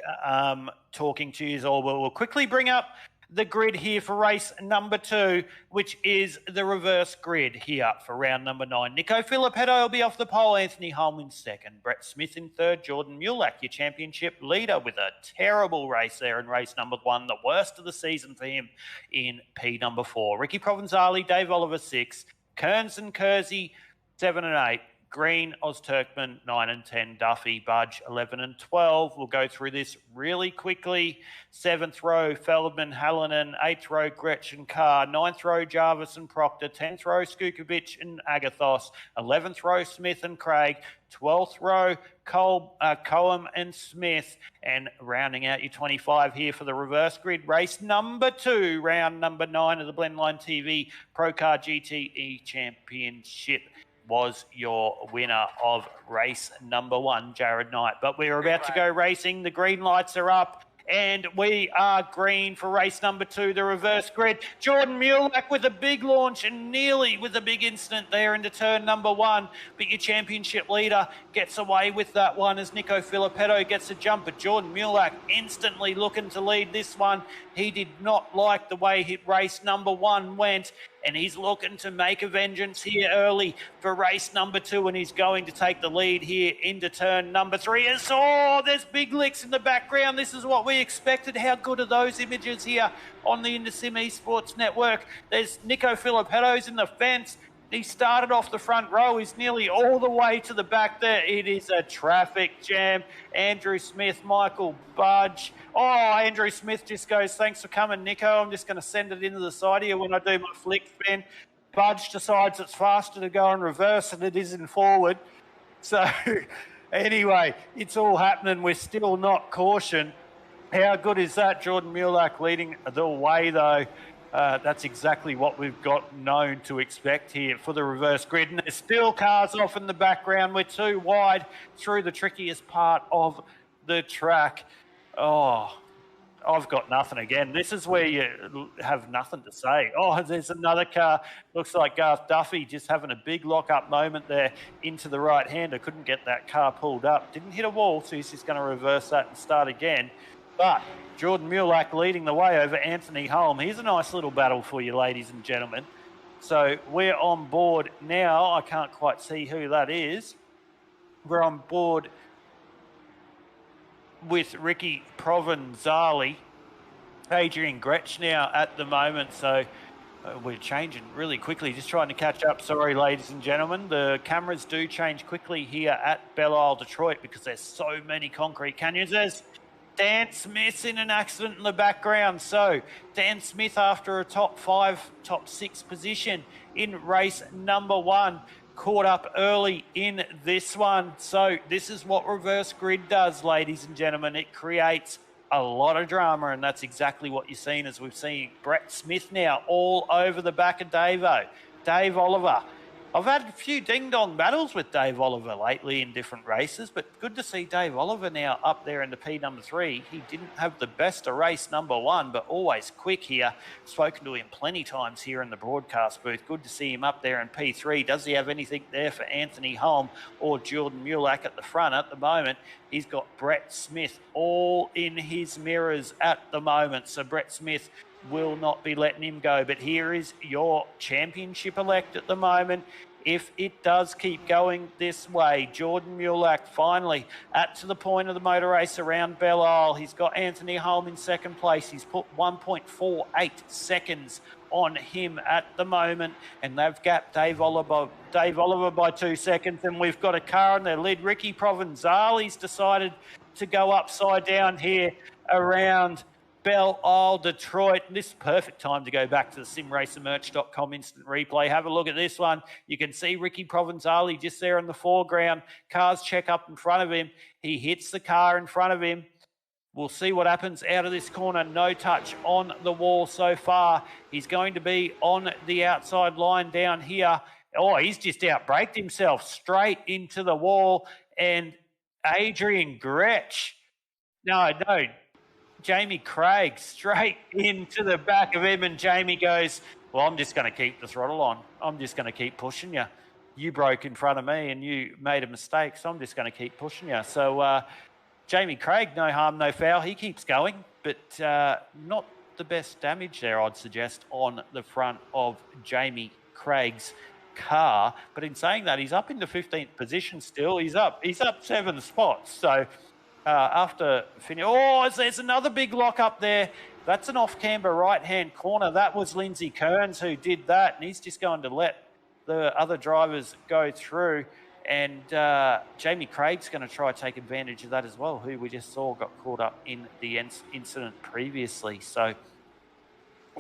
talking to you all. We'll quickly bring up the grid here for race number 2, which is the reverse grid here for round number 9. Nico Filippetto will be off the pole. Anthony Holm in second. Brett Smith in third. Jordan Mulak, your championship leader, with a terrible race there in race number 1. The worst of the season for him in P number 4. Ricky Provenzali, Dave Oliver 6. Kearns and Kersey 7 and 8. Green, Oz Turkman, 9 and 10. Duffy, Budge, 11 and 12. We'll go through this really quickly. 7th row, Feldman, Hallinan. 8th row, Gretchen Carr. 9th row, Jarvis and Proctor. 10th row, Skukovic and Agathos. 11th row, Smith and Craig. 12th row, Cohen and Smith. And rounding out your 25 here for the reverse grid, race number 2, round number 9 of the Blendline TV ProCar GTE Championship, was your winner of race number 1, Jared Knight. But we're about to go racing. The green lights are up, and we are green for race number 2, the reverse grid. Jordan Mulak with a big launch and nearly with a big incident there into turn number 1. But your championship leader gets away with that one as Nico Filippetto gets a jump. But Jordan Mulak instantly looking to lead this one. He did not like the way race number 1 went, and he's looking to make a vengeance here early for race number 2, and he's going to take the lead here into turn number 3. And so, there's big licks in the background. This is what we expected. How good are those images here on the Indesim Esports Network? There's Nico Filippetto's in the fence. He started off the front row. He's nearly all the way to the back there. It is a traffic jam. Andrew Smith, Michael Budge. Oh, Andrew Smith just goes, thanks for coming, Nico. I'm just going to send it into the side here when I do my flick spin. Budge decides it's faster to go in reverse than it is in forward. So anyway, it's all happening. We're still not cautioned. How good is that? Jordan Mulak leading the way, though. That's exactly what we've got known to expect here for the reverse grid. And there's still cars off in the background. We're too wide through the trickiest part of the track. Oh, I've got nothing again. This is where you have nothing to say. Oh, there's another car. Looks like Garth Duffy just having a big lock-up moment there into the right hander. Couldn't get that car pulled up. Didn't hit a wall, so he's just going to reverse that and start again. But Jordan Mulak leading the way over Anthony Holm. Here's a nice little battle for you, ladies and gentlemen. So we're on board now. I can't quite see who that is. We're on board with Ricky Provenzali, Adrian Gretsch now at the moment. So we're changing really quickly, just trying to catch up. Sorry, ladies and gentlemen. The cameras do change quickly here at Belle Isle, Detroit, because there's so many concrete canyons. There's Dan Smith's in an accident in the background. So Dan Smith, after a top 5, top 6 position in race number 1, caught up early in this one. So this is what reverse grid does, ladies and gentlemen. It creates a lot of drama, and that's exactly what you're seeing as we've seen Brett Smith now all over the back of Davo. Dave Oliver. I've had a few ding-dong battles with Dave Oliver lately in different races, but good to see Dave Oliver now up there in the P number 3. He didn't have the best of race number 1, but always quick here. Spoken to him plenty times here in the broadcast booth. Good to see him up there in P3. Does he have anything there for Anthony Holm or Jordan Mulak at the front at the moment? He's got Brett Smith all in his mirrors at the moment. So Brett Smith will not be letting him go. But here is your championship elect at the moment. If it does keep going this way, Jordan Mulak finally to the point of the motor race around Belle. He's got Anthony Holm in second place. He's put 1.48 seconds on him at the moment, and they've gapped Dave Oliver by 2 seconds. And we've got a car in their lead. Ricky Provenzali's decided to go upside down here around Belle Isle, Detroit. This is perfect time to go back to the simracermerch.com instant replay. Have a look at this one. You can see Ricky Provenzali just there in the foreground. Cars check up in front of him. He hits the car in front of him. We'll see what happens out of this corner. No touch on the wall so far. He's going to be on the outside line down here. Oh, he's just outbraked himself straight into the wall. And Adrian Gretsch. No. Jamie Craig straight into the back of him, and Jamie goes, well, I'm just going to keep the throttle on. I'm just going to keep pushing you. You broke in front of me and you made a mistake, so I'm just going to keep pushing you. So Jamie Craig, no harm, no foul. He keeps going, but not the best damage there, I'd suggest, on the front of Jamie Craig's car. But in saying that, he's up into 15th position still. He's up 7 spots. So after finish, there's another big lock up there. That's an off-camber right-hand corner. That was Lindsay Kearns who did that, and he's just going to let the other drivers go through. And Jamie Craig's going to try to take advantage of that as well, who we just saw got caught up in the incident previously. So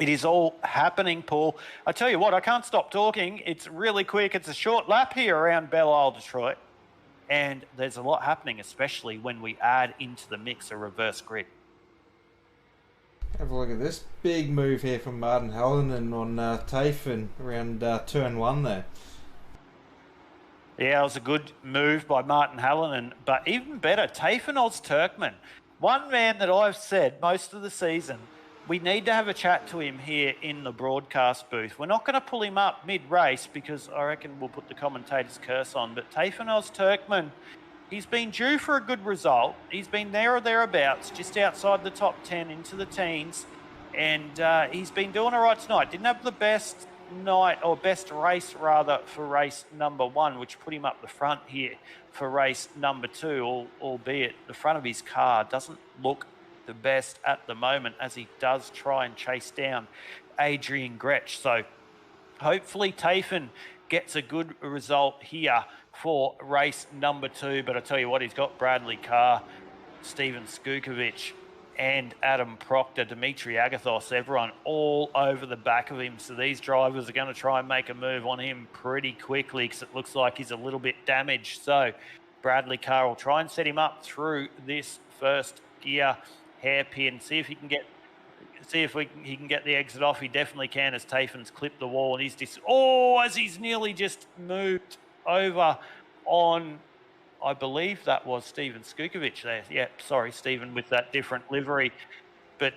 it is all happening, Paul. I tell you what, I can't stop talking. It's really quick. It's a short lap here around Belle Isle, Detroit. And there's a lot happening, especially when we add into the mix a reverse grid. Have a look at this big move here from Martin Hallinan on Tafen around turn 1 there. Yeah, it was a good move by Martin Hallinan, but even better, Tafen Oz-Turkman. One man that I've said most of the season, we need to have a chat to him here in the broadcast booth. We're not going to pull him up mid-race because I reckon we'll put the commentator's curse on. But Tafen Oz-Turkman, he's been due for a good result. He's been there or thereabouts, just outside the top 10 into the teens. And he's been doing all right tonight. Didn't have the best night, or best race rather, for race number 1, which put him up the front here for race number 2, albeit the front of his car doesn't look the best at the moment as he does try and chase down Adrian Gretsch. So hopefully Tafen gets a good result here for race number 2. But I tell you what, he's got Bradley Carr, Steven Skukovic, and Adam Proctor, Dimitri Agathos, everyone all over the back of him. So these drivers are going to try and make a move on him pretty quickly because it looks like he's a little bit damaged. So Bradley Carr will try and set him up through this first gear hairpin, see if he can get the exit off. He definitely can, as Tafen's clipped the wall, and he's just as he's nearly just moved over on, I believe that was Steven Skukovic there. Yeah, sorry, Steven with that different livery. But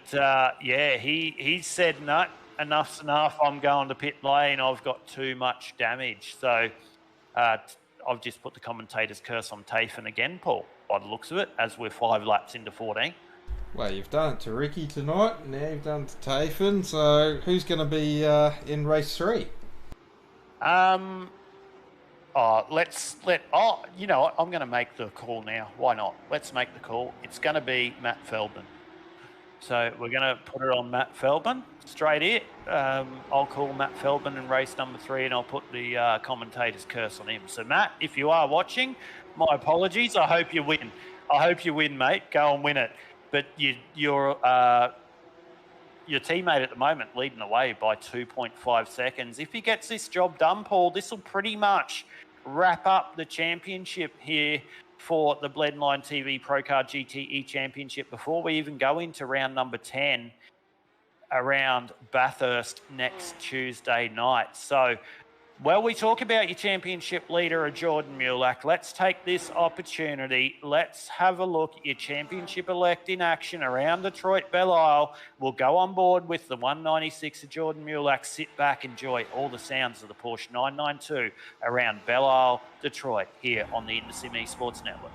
yeah, he said, no, enough's enough. I'm going to pit lane. I've got too much damage. So I've just put the commentator's curse on Tafen again, Paul, by the looks of it, as we're 5 laps into 14. Well, you've done it to Ricky tonight, now you've done it to Tafen, so who's going to be in race 3? You know what, I'm going to make the call now. Why not? Let's make the call. It's going to be Matt Feldman. So we're going to put it on Matt Feldman, straight here. I'll call Matt Feldman in race number 3, and I'll put the commentator's curse on him. So Matt, if you are watching, my apologies. I hope you win. I hope you win, mate. Go and win it. But your teammate at the moment leading the way by 2.5 seconds. If he gets this job done, Paul, this will pretty much wrap up the championship here for the Blendline TV ProCar GTE Championship before we even go into round number 10 around Bathurst next Tuesday night. So, while we talk about your championship leader, Jordan Mulak, let's take this opportunity. Let's have a look at your championship elect in action around Detroit Belle Isle. We'll go on board with the 196 of Jordan Mulak. Sit back, enjoy all the sounds of the Porsche 992 around Belle Isle, Detroit, here on the InterSim Esports Network.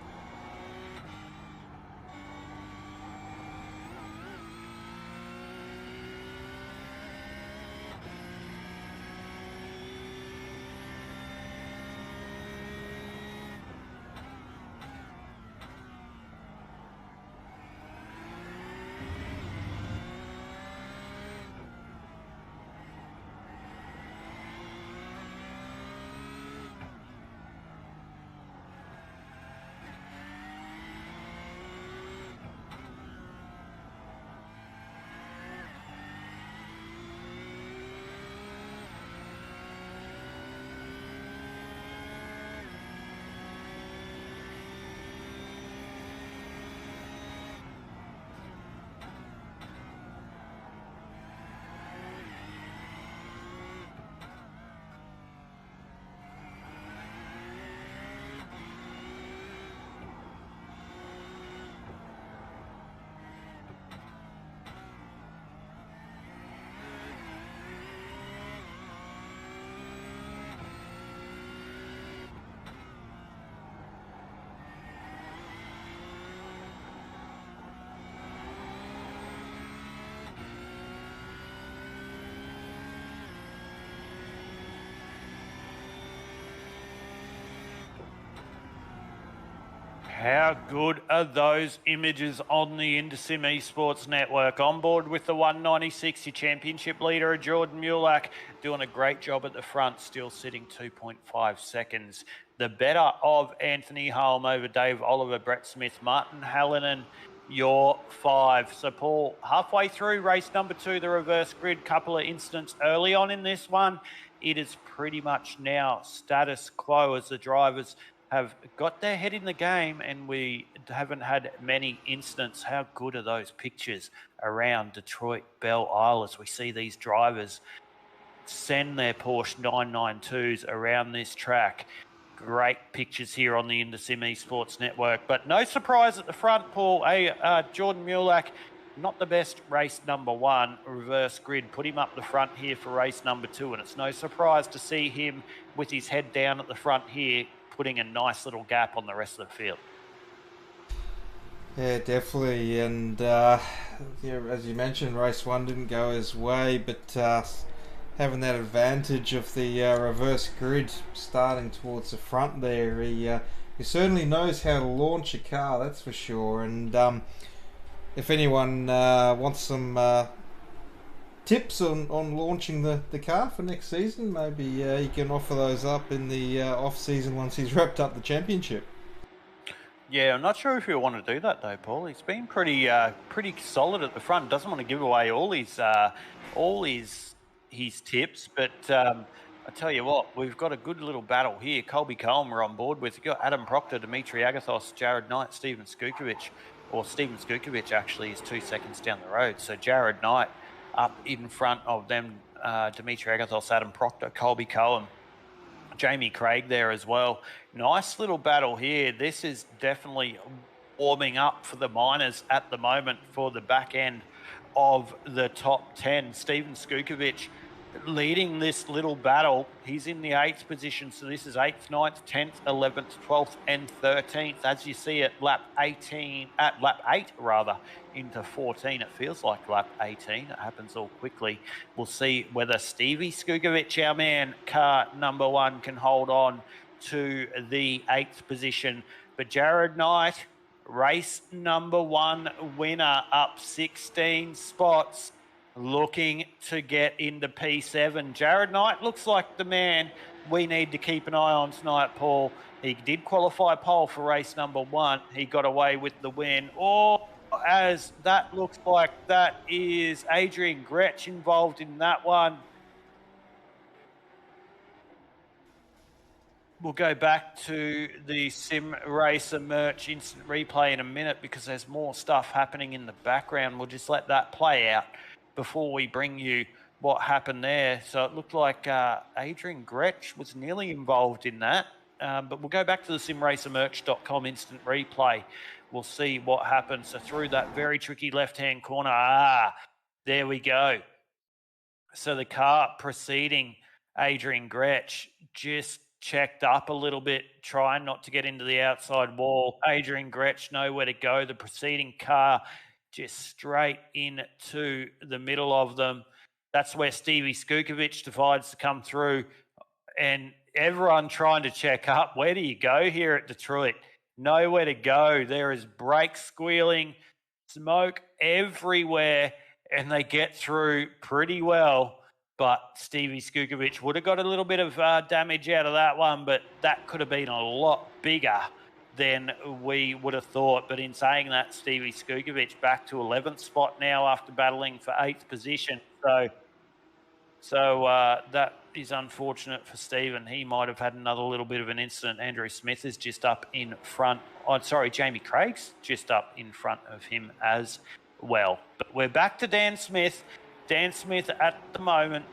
How good are those images on the InterSim Esports Network? On board with the 196, your championship leader, Jordan Mulak, doing a great job at the front, still sitting 2.5 seconds. The better of Anthony Holm over Dave Oliver, Brett Smith, Martin Hallinan, your 5. So, Paul, halfway through race number 2, the reverse grid, couple of incidents early on in this one. It is pretty much now status quo as the drivers have got their head in the game, and we haven't had many incidents. How good are those pictures around Detroit Belle Isle as we see these drivers send their Porsche 992s around this track? Great pictures here on the InterSim Esports Network. But no surprise at the front, Paul. Jordan Mulak, not the best race number 1, reverse grid. Put him up the front here for race number 2, and it's no surprise to see him with his head down at the front here, putting a nice little gap on the rest of the field. Yeah, definitely. And yeah, as you mentioned, race 1 didn't go his way, but having that advantage of the reverse grid starting towards the front there, he certainly knows how to launch a car, that's for sure. And if anyone wants some tips on launching the car for next season, maybe he can offer those up in the off season once he's wrapped up the championship. Yeah, I'm not sure if he'll want to do that though, Paul. He's been pretty solid at the front. Doesn't want to give away all his tips, but I tell you what, we've got a good little battle here. Colby Cohen we're on board with. We've got Adam Proctor, Dimitri Agathos, Jared Knight, Steven Skukovic. Or Steven Skukovic actually is 2 seconds down the road. So Jared Knight up in front of them, Dimitri Agathos, Adam Proctor, Colby Cohen, Jamie Craig there as well. Nice little battle here. This is definitely warming up for the minors at the moment for the back end of the top 10. Steven Skukovic leading this little battle. He's in the 8th position, so this is 8th, 9th, 10th, 11th, 12th and 13th. As you see at lap 8 into 14, it feels like lap 18. It happens all quickly. We'll see whether Stevie Skukovic, our man, car number 1, can hold on to the 8th position. But Jared Knight, race number 1 winner, up 16 spots, looking to get into P7. Jared Knight looks like the man we need to keep an eye on tonight, Paul. He did qualify pole for race number 1. He got away with the win. Oh, as that looks like that is Adrian Gretsch involved in that one. We'll go back to the Sim Racer merch instant replay in a minute because there's more stuff happening in the background. We'll just let that play out before we bring you what happened there. So it looked like Adrian Gretsch was nearly involved in that. But we'll go back to the simracermerch.com instant replay. We'll see what happens. So through that very tricky left-hand corner. There we go. So the car preceding Adrian Gretsch just checked up a little bit, trying not to get into the outside wall. Adrian Gretsch nowhere to go. The preceding car just straight into the middle of them. That's where Stevie Skukovic decides to come through, and everyone trying to check up. Where do you go here at Detroit? Nowhere to go. There is brake squealing, smoke everywhere, and they get through pretty well. But Stevie Skukovic would have got a little bit of damage out of that one, but that could have been a lot bigger than we would have thought. But in saying that, Stevie Skukovic back to 11th spot now after battling for 8th position. So that is unfortunate for Stephen. He might have had another little bit of an incident. Andrew Smith is just up in front. Oh, sorry, Jamie Craig's just up in front of him as well. But we're back to Dan Smith. Dan Smith at the moment,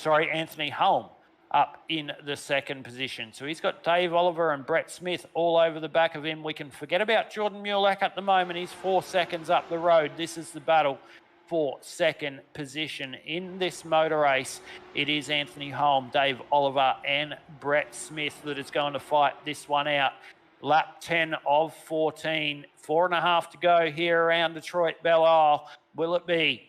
Anthony Holm up in the second position. So he's got Dave Oliver and Brett Smith all over the back of him. We can forget about Jordan Mulak at the moment. He's 4 seconds up the road. This is the battle for second position in this motor race. It is Anthony Holm, Dave Oliver and Brett Smith that is going to fight this one out. Lap 10 of 14, 4.5 to go here around Detroit Belle Isle. Will it be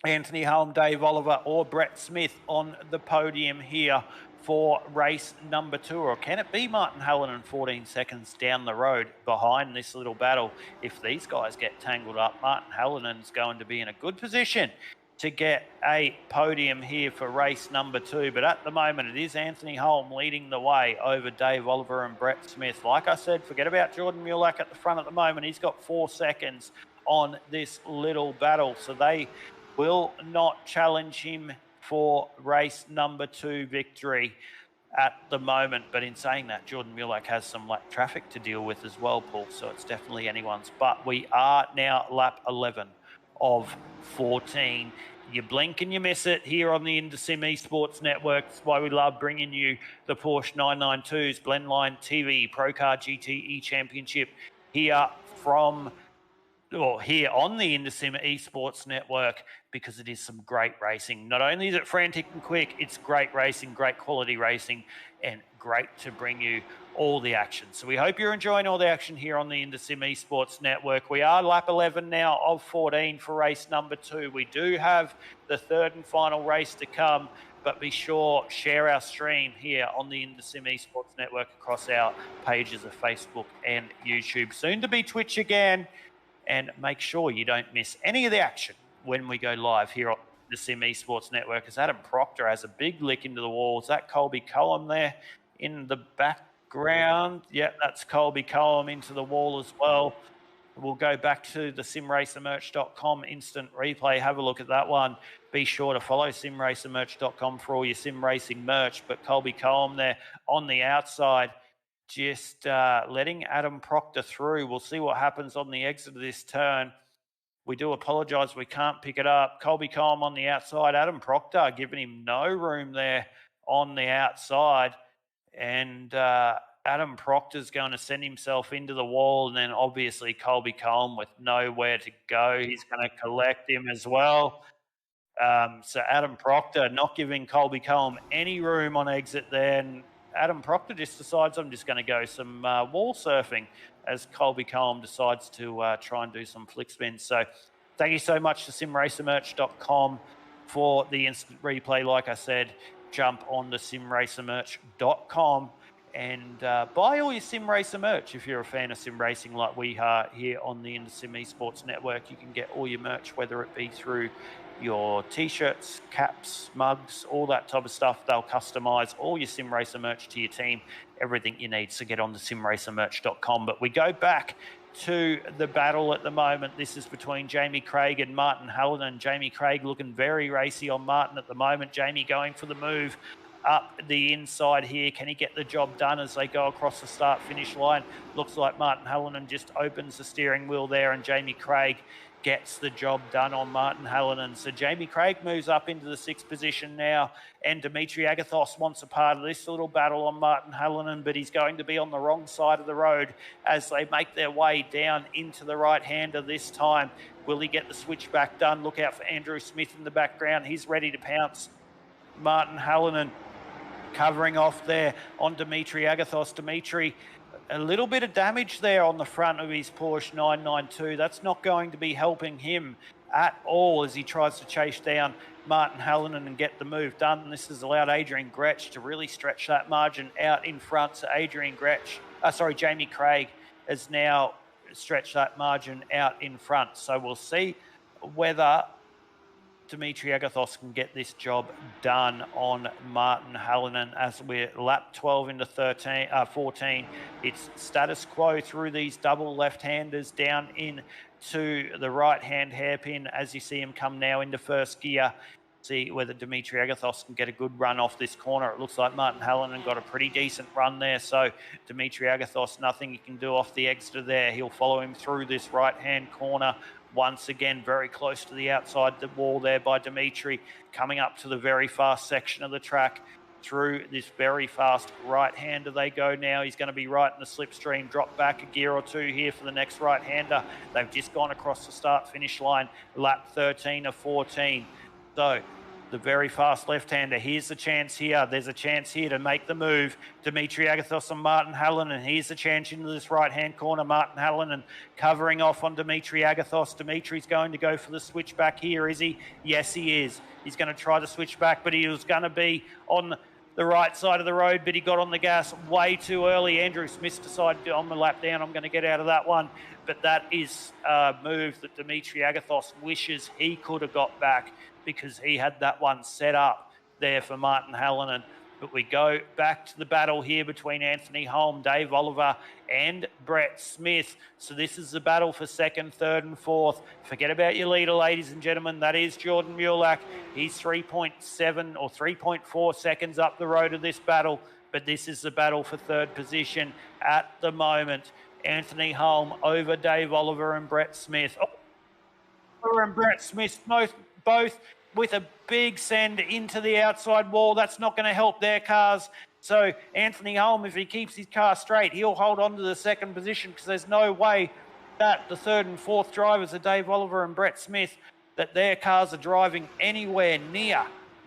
Anthony Holm, Dave Oliver or Brett Smith on the podium here for race number 2? Or can it be Martin Hallinan 14 seconds down the road behind this little battle? If these guys get tangled up, Martin Hallinan's going to be in a good position to get a podium here for race number 2. But at the moment, it is Anthony Holm leading the way over Dave Oliver and Brett Smith. Like I said, forget about Jordan Mulak at the front at the moment. He's got 4 seconds on this little battle. So they will not challenge him for race number 2 victory at the moment. But in saying that, Jordan Mulak has some lap traffic to deal with as well, Paul, so it's definitely anyone's. But we are now lap 11 of 14. You blink and you miss it here on the InterSim Esports Network. That's why we love bringing you the Porsche 992s, Blendline TV, ProCar GT Championship here on the InterSim Esports Network, because it is some great racing. Not only is it frantic and quick, it's great racing, great quality racing, and great to bring you all the action. So we hope you're enjoying all the action here on the InterSim Esports Network. We are lap 11 now of 14 for race number 2. We do have the third and final race to come, but be sure, share our stream here on the InterSim Esports Network across our pages of Facebook and YouTube. Soon to be Twitch again. And make sure you don't miss any of the action when we go live here on the Sim Esports Network, as Adam Proctor has a big lick into the wall. Is that Colby Cohen there in the background? Yeah, that's Colby Cohen into the wall as well. We'll go back to the simracermerch.com instant replay. Have a look at that one. Be sure to follow simracermerch.com for all your sim racing merch. But Colby Cohen there on the outside, just letting Adam Proctor through. We'll see what happens on the exit of this turn. We do apologise, we can't pick it up. Colby Cohen on the outside. Adam Proctor giving him no room there on the outside. And Adam Proctor's going to send himself into the wall. And then obviously Colby Cohen with nowhere to go. He's going to collect him as well. So Adam Proctor not giving Colby Cohen any room on exit there. And Adam Proctor just decides, I'm just going to go some wall surfing, as Colby Cohen decides to try and do some flick spins. So thank you so much to simracermerch.com for the instant replay. Like I said, jump on to simracermerch.com and buy all your sim racer merch. If you're a fan of sim racing like we are here on the InterSim Esports Network, you can get all your merch, whether it be through your t-shirts, caps, mugs, all that type of stuff. They'll customize all your sim racer merch to your team, everything you need. So get on to simracermerch.com. But we go back to the battle at the moment. This is between Jamie Craig and Martin Hallinan. Jamie Craig looking very racy on Martin at the moment. Jamie going for the move up the inside here. Can he get the job done as they go across the start-finish line? Looks like Martin Hallinan just opens the steering wheel there, and Jamie Craig gets the job done on Martin Hallinan. So Jamie Craig moves up into the 6th position now, and Dimitri Agathos wants a part of this little battle on Martin Hallinan, but he's going to be on the wrong side of the road as they make their way down into the right-hander this time. Will he get the switchback done? Look out for Andrew Smith in the background. He's ready to pounce. Martin Hallinan covering off there on Dimitri Agathos. Dimitri, a little bit of damage there on the front of his Porsche 992. That's not going to be helping him at all as he tries to chase down Martin Hallinan and get the move done. This has allowed Adrian Gretsch to really stretch that margin out in front. So Jamie Craig has now stretched that margin out in front. So we'll see whether Dimitri Agathos can get this job done on Martin Hallinan as we're lap 12 into 14. It's status quo through these double left-handers down into the right-hand hairpin as you see him come now into first gear. See whether Dimitri Agathos can get a good run off this corner. It looks like Martin Hallinan got a pretty decent run there. So Dimitri Agathos, nothing he can do off the exit there. He'll follow him through this right-hand corner. Once again, very close to the outside the wall there by Dimitri, coming up to the very fast section of the track. Through this very fast right-hander they go now. He's going to be right in the slipstream. Drop back a gear or two here for the next right-hander. They've just gone across the start-finish line, lap 13 of 14. So the very fast left-hander. Here's the chance here. There's a chance here to make the move. Dimitri Agathos and Martin Hallinan. Here's the chance into this right-hand corner. Martin Hallinan covering off on Dimitri Agathos. Dimitri's going to go for the switchback here, is he? Yes, he is. He's going to try the switchback, but he was going to be on the right side of the road, but he got on the gas way too early. Andrew Smith decided on the lap down, I'm going to get out of that one. But that is a move that Dimitri Agathos wishes he could have got back, because he had that one set up there for Martin Hallinan. But we go back to the battle here between Anthony Holm, Dave Oliver and Brett Smith. So this is the battle for 2nd, 3rd and 4th. Forget about your leader, ladies and gentlemen. That is Jordan Mulak. He's 3.7 or 3.4 seconds up the road of this battle. But this is the battle for 3rd position at the moment. Anthony Holm over Dave Oliver and Brett Smith. Oliver and Brett Smith both with a big send into the outside wall. That's not going to help their cars. So Anthony Holm, if he keeps his car straight, he'll hold on to the 2nd position, because there's no way that the 3rd and 4th drivers are Dave Oliver and Brett Smith, that their cars are driving anywhere near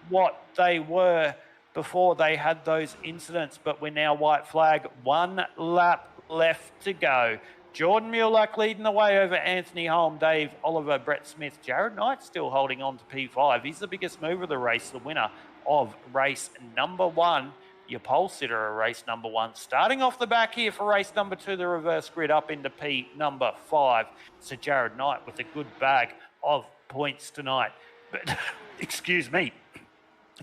what they were before they had those incidents. But we're now white flag, 1 lap left to go. Jordan Mulak leading the way over Anthony Holm, Dave Oliver, Brett Smith. Jared Knight still holding on to P5. He's the biggest mover of the race, the winner of race number 1. Your pole sitter of race number 1. Starting off the back here for race number 2, the reverse grid up into P number 5. So Jared Knight with a good bag of points tonight. But, excuse me,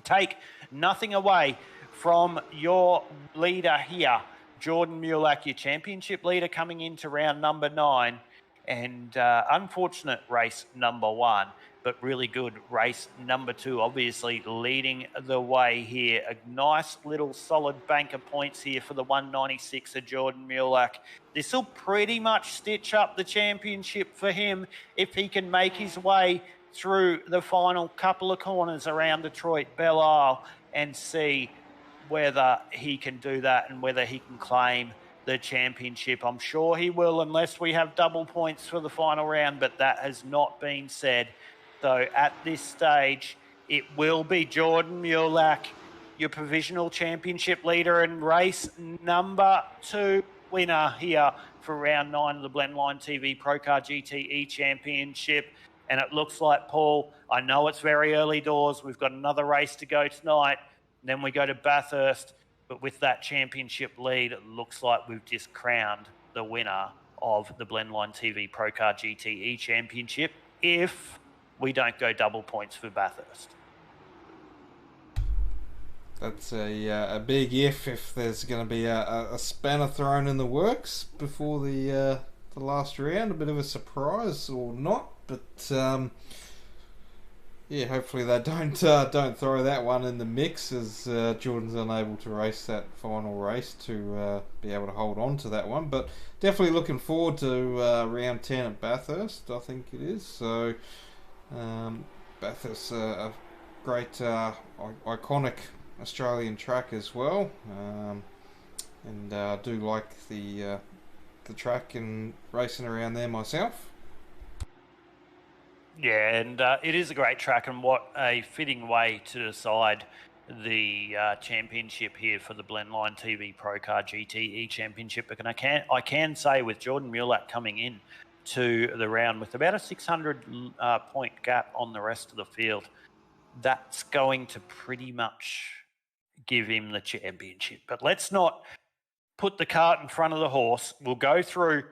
take nothing away from your leader here, Jordan Mulak, your championship leader, coming into round number 9. And unfortunate race number 1, but really good race number 2, obviously leading the way here. A nice little solid bank of points here for the 196 of Jordan Mulak. This will pretty much stitch up the championship for him if he can make his way through the final couple of corners around Detroit Belle Isle and see whether he can do that and whether he can claim the championship. I'm sure he will, unless we have double points for the final round, but that has not been said. So at this stage, it will be Jordan Mulak, your provisional championship leader and race number 2 winner here for round 9 of the Blendline TV ProCar GTE Championship. And it looks like, Paul, I know it's very early doors. We've got another race to go tonight. Then we go to Bathurst, but with that championship lead, it looks like we've just crowned the winner of the Blendline TV ProCar GTE Championship if we don't go double points for Bathurst. That's a big if there's going to be a spanner thrown in the works before the the last round. A bit of a surprise or not, but yeah, hopefully they don't throw that one in the mix as Jordan's unable to race that final race to be able to hold on to that one. But definitely looking forward to round 10 at Bathurst, I think it is. So Bathurst, a great iconic Australian track as well, and I do like the track and racing around there myself. Yeah, and it is a great track, and what a fitting way to decide the championship here for the Blendline TV ProCar GTE Championship. And I can say with Jordan Mulak coming in to the round with about a 600 point gap on the rest of the field, that's going to pretty much give him the championship. But let's not put the cart in front of the horse. We'll go through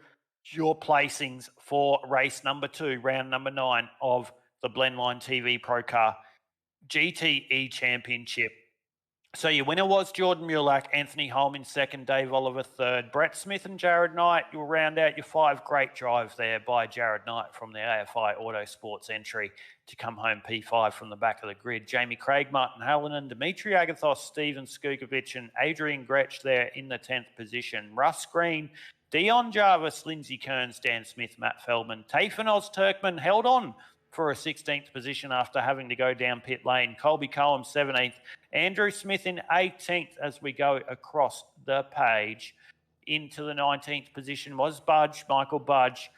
your placings for race number 2, round number 9 of the Blendline TV ProCar GTE Championship. So your winner was Jordan Mulak, Anthony Holm in second, Dave Oliver third, Brett Smith and Jared Knight. You'll round out your 5. Great drive there by Jared Knight from the AFI Autosports entry to come home P5 from the back of the grid. Jamie Craig, Martin Hallinan, Dimitri Agathos, Steven Skukovic and Adrian Gretsch there in the 10th position. Russ Green, Dion Jarvis, Lindsay Kearns, Dan Smith, Matt Feldman. Tafen Oz-Turkman held on for a 16th position after having to go down pit lane. Colby Cohen, 17th. Andrew Smith in 18th as we go across the page. Into the 19th position was Michael Budge.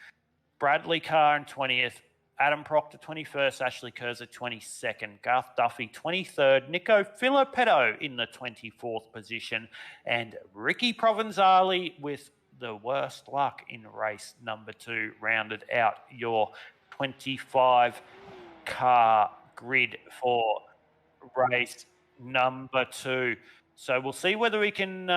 Bradley Carr in 20th. Adam Proctor, 21st. Ashley Kurzer, 22nd. Garth Duffy, 23rd. Nico Filippetto in the 24th position. And Ricky Provenzali with the worst luck in race number 2 rounded out your 25 car grid for race number 2. So we'll see whether we can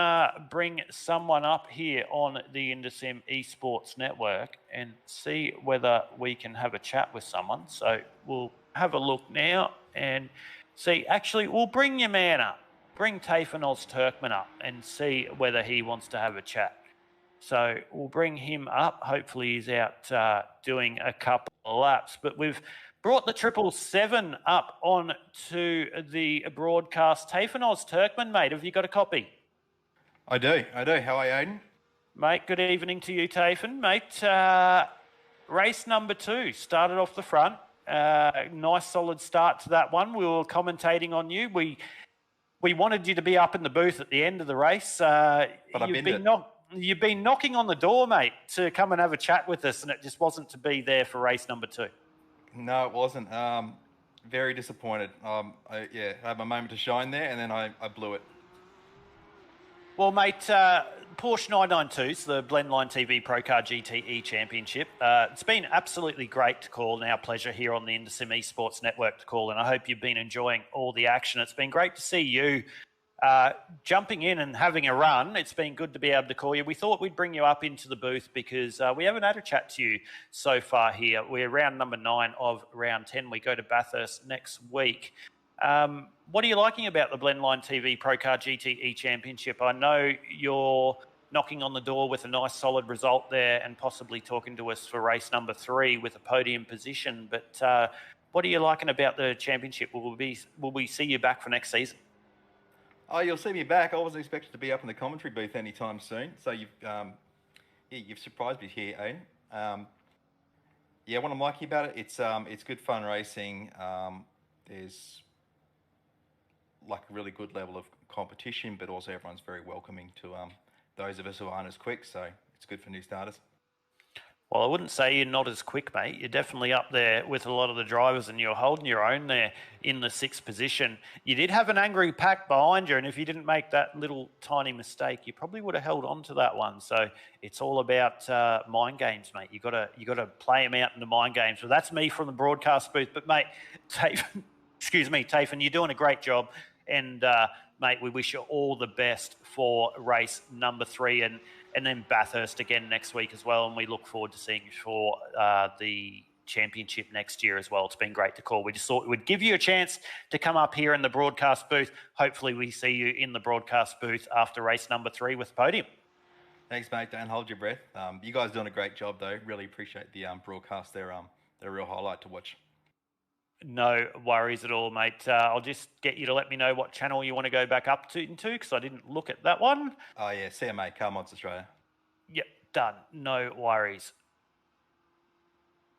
bring someone up here on the InterSim Esports Network and see whether we can have a chat with someone. So we'll have a look now and see. Actually, we'll bring your man up. Bring Tafen Oz-Turkman up and see whether he wants to have a chat. So we'll bring him up. Hopefully he's out doing a couple of laps. But we've brought the 777 up on to the broadcast. Tafen Oz-Turkman, mate, have you got a copy? I do. How are you, Aidan? Mate, good evening to you, Tafen. Mate, race number 2 started off the front. Nice solid start to that one. We were commentating on you. We wanted you to be up in the booth at the end of the race. But You've been knocking on the door, mate, to come and have a chat with us, and it just wasn't to be there for race number 2. No, it wasn't. Very disappointed. I had my moment to shine there, and then I blew it. Well, mate, Porsche 992's the Blendline TV ProCar GTE Championship. It's been absolutely great to call, and our pleasure here on the InterSim Esports Network to call, and I hope you've been enjoying all the action. It's been great to see you jumping in and having a run. It's been good to be able to call you. We thought we'd bring you up into the booth because we haven't had a chat to you so far here. We're round number 9 of round 10. We go to Bathurst next week. What are you liking about the Blendline TV ProCar GTE Championship? I know you're knocking on the door with a nice solid result there and possibly talking to us for race number 3 with a podium position. But what are you liking about the championship? Will we see you back for next season? Oh, you'll see me back. I wasn't expected to be up in the commentary booth anytime soon. So you've surprised me here, Aidan. What I'm liking about it, it's good fun racing. There's like a really good level of competition, but also everyone's very welcoming to those of us who aren't as quick. So it's good for new starters. Well, I wouldn't say you're not as quick, mate. You're definitely up there with a lot of the drivers, and you're holding your own there in the 6th position. You did have an angry pack behind you, and if you didn't make that little tiny mistake, you probably would have held on to that one. So it's all about mind games, mate. You got to play them out in the mind games. So that's me from the broadcast booth. But mate, Tafen, you're doing a great job, and mate, we wish you all the best for race number 3 and then Bathurst again next week as well. And we look forward to seeing you for the championship next year as well. It's been great to call. We just thought we'd give you a chance to come up here in the broadcast booth. Hopefully we see you in the broadcast booth after race number 3 with the podium. Thanks, mate. Don't hold your breath. You guys doing a great job, though. Really appreciate the broadcast. They're a real highlight to watch. No worries at all, mate. I'll just get you to let me know what channel you want to go back up into, because I didn't look at that one. Oh, yeah, CMA, Car Mods Australia. Yep, done. No worries.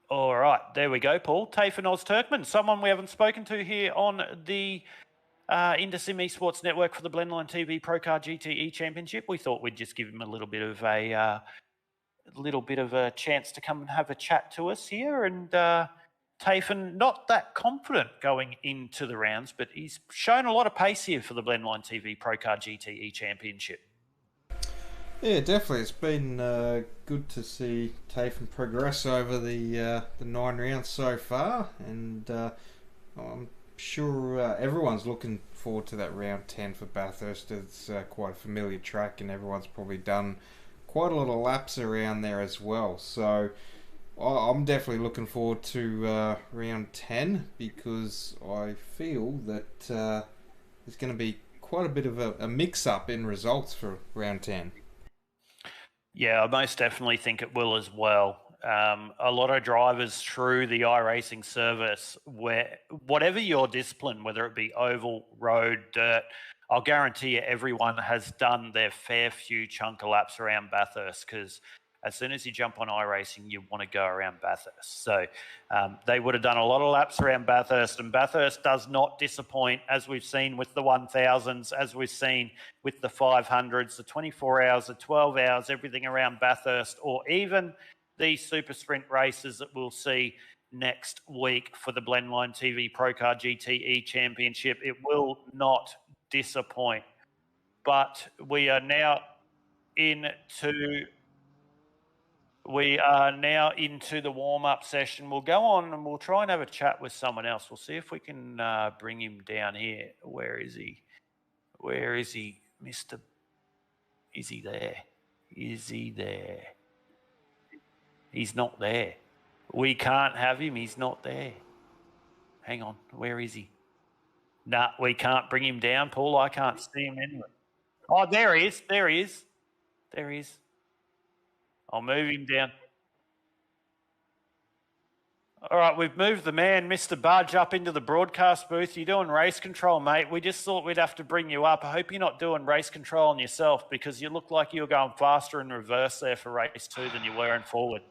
All right, there we go, Paul. Tafe and Oz Turkman, someone we haven't spoken to here on the Intersim Esports Network for the Blendline TV ProCar GTE Championship. We thought we'd just give him a little bit of a chance to come and have a chat to us here. And Tafen, not that confident going into the rounds, but he's shown a lot of pace here for the Blendline TV ProCar GTE Championship. Yeah, definitely. It's been good to see Tafen progress over the 9 rounds so far, and I'm sure everyone's looking forward to that round 10 for Bathurst. It's quite a familiar track, and everyone's probably done quite a lot of laps around there as well. So I'm definitely looking forward to round 10, because I feel that there's going to be quite a bit of a mix-up in results for round 10. Yeah, I most definitely think it will as well. A lot of drivers through the iRacing service, where whatever your discipline, whether it be oval, road, dirt, I'll guarantee you everyone has done their fair few chunk of laps around Bathurst, because as soon as you jump on iRacing, you want to go around Bathurst. So they would have done a lot of laps around Bathurst, and Bathurst does not disappoint, as we've seen with the 1000s, as we've seen with the 500s, the 24 hours, the 12 hours, everything around Bathurst, or even the super sprint races that we'll see next week for the Blendline TV ProCar GTE Championship. It will not disappoint. But we are now into the warm-up session. We'll go on and we'll try and have a chat with someone else. We'll see if we can bring him down here. Where is he? Where is he, Mr. Is he there? Is he there? He's not there. We can't have him. He's not there. Hang on. Where is he? Nah, we can't bring him down, Paul. I can't see him anywhere. Oh, there he is. There he is. There he is. I'll move him down. All right, we've moved the man, Mr. Budge, up into the broadcast booth. You're doing race control, mate. We just thought we'd have to bring you up. I hope you're not doing race control on yourself, because you look like you were going faster in reverse there for race 2 than you were in forward.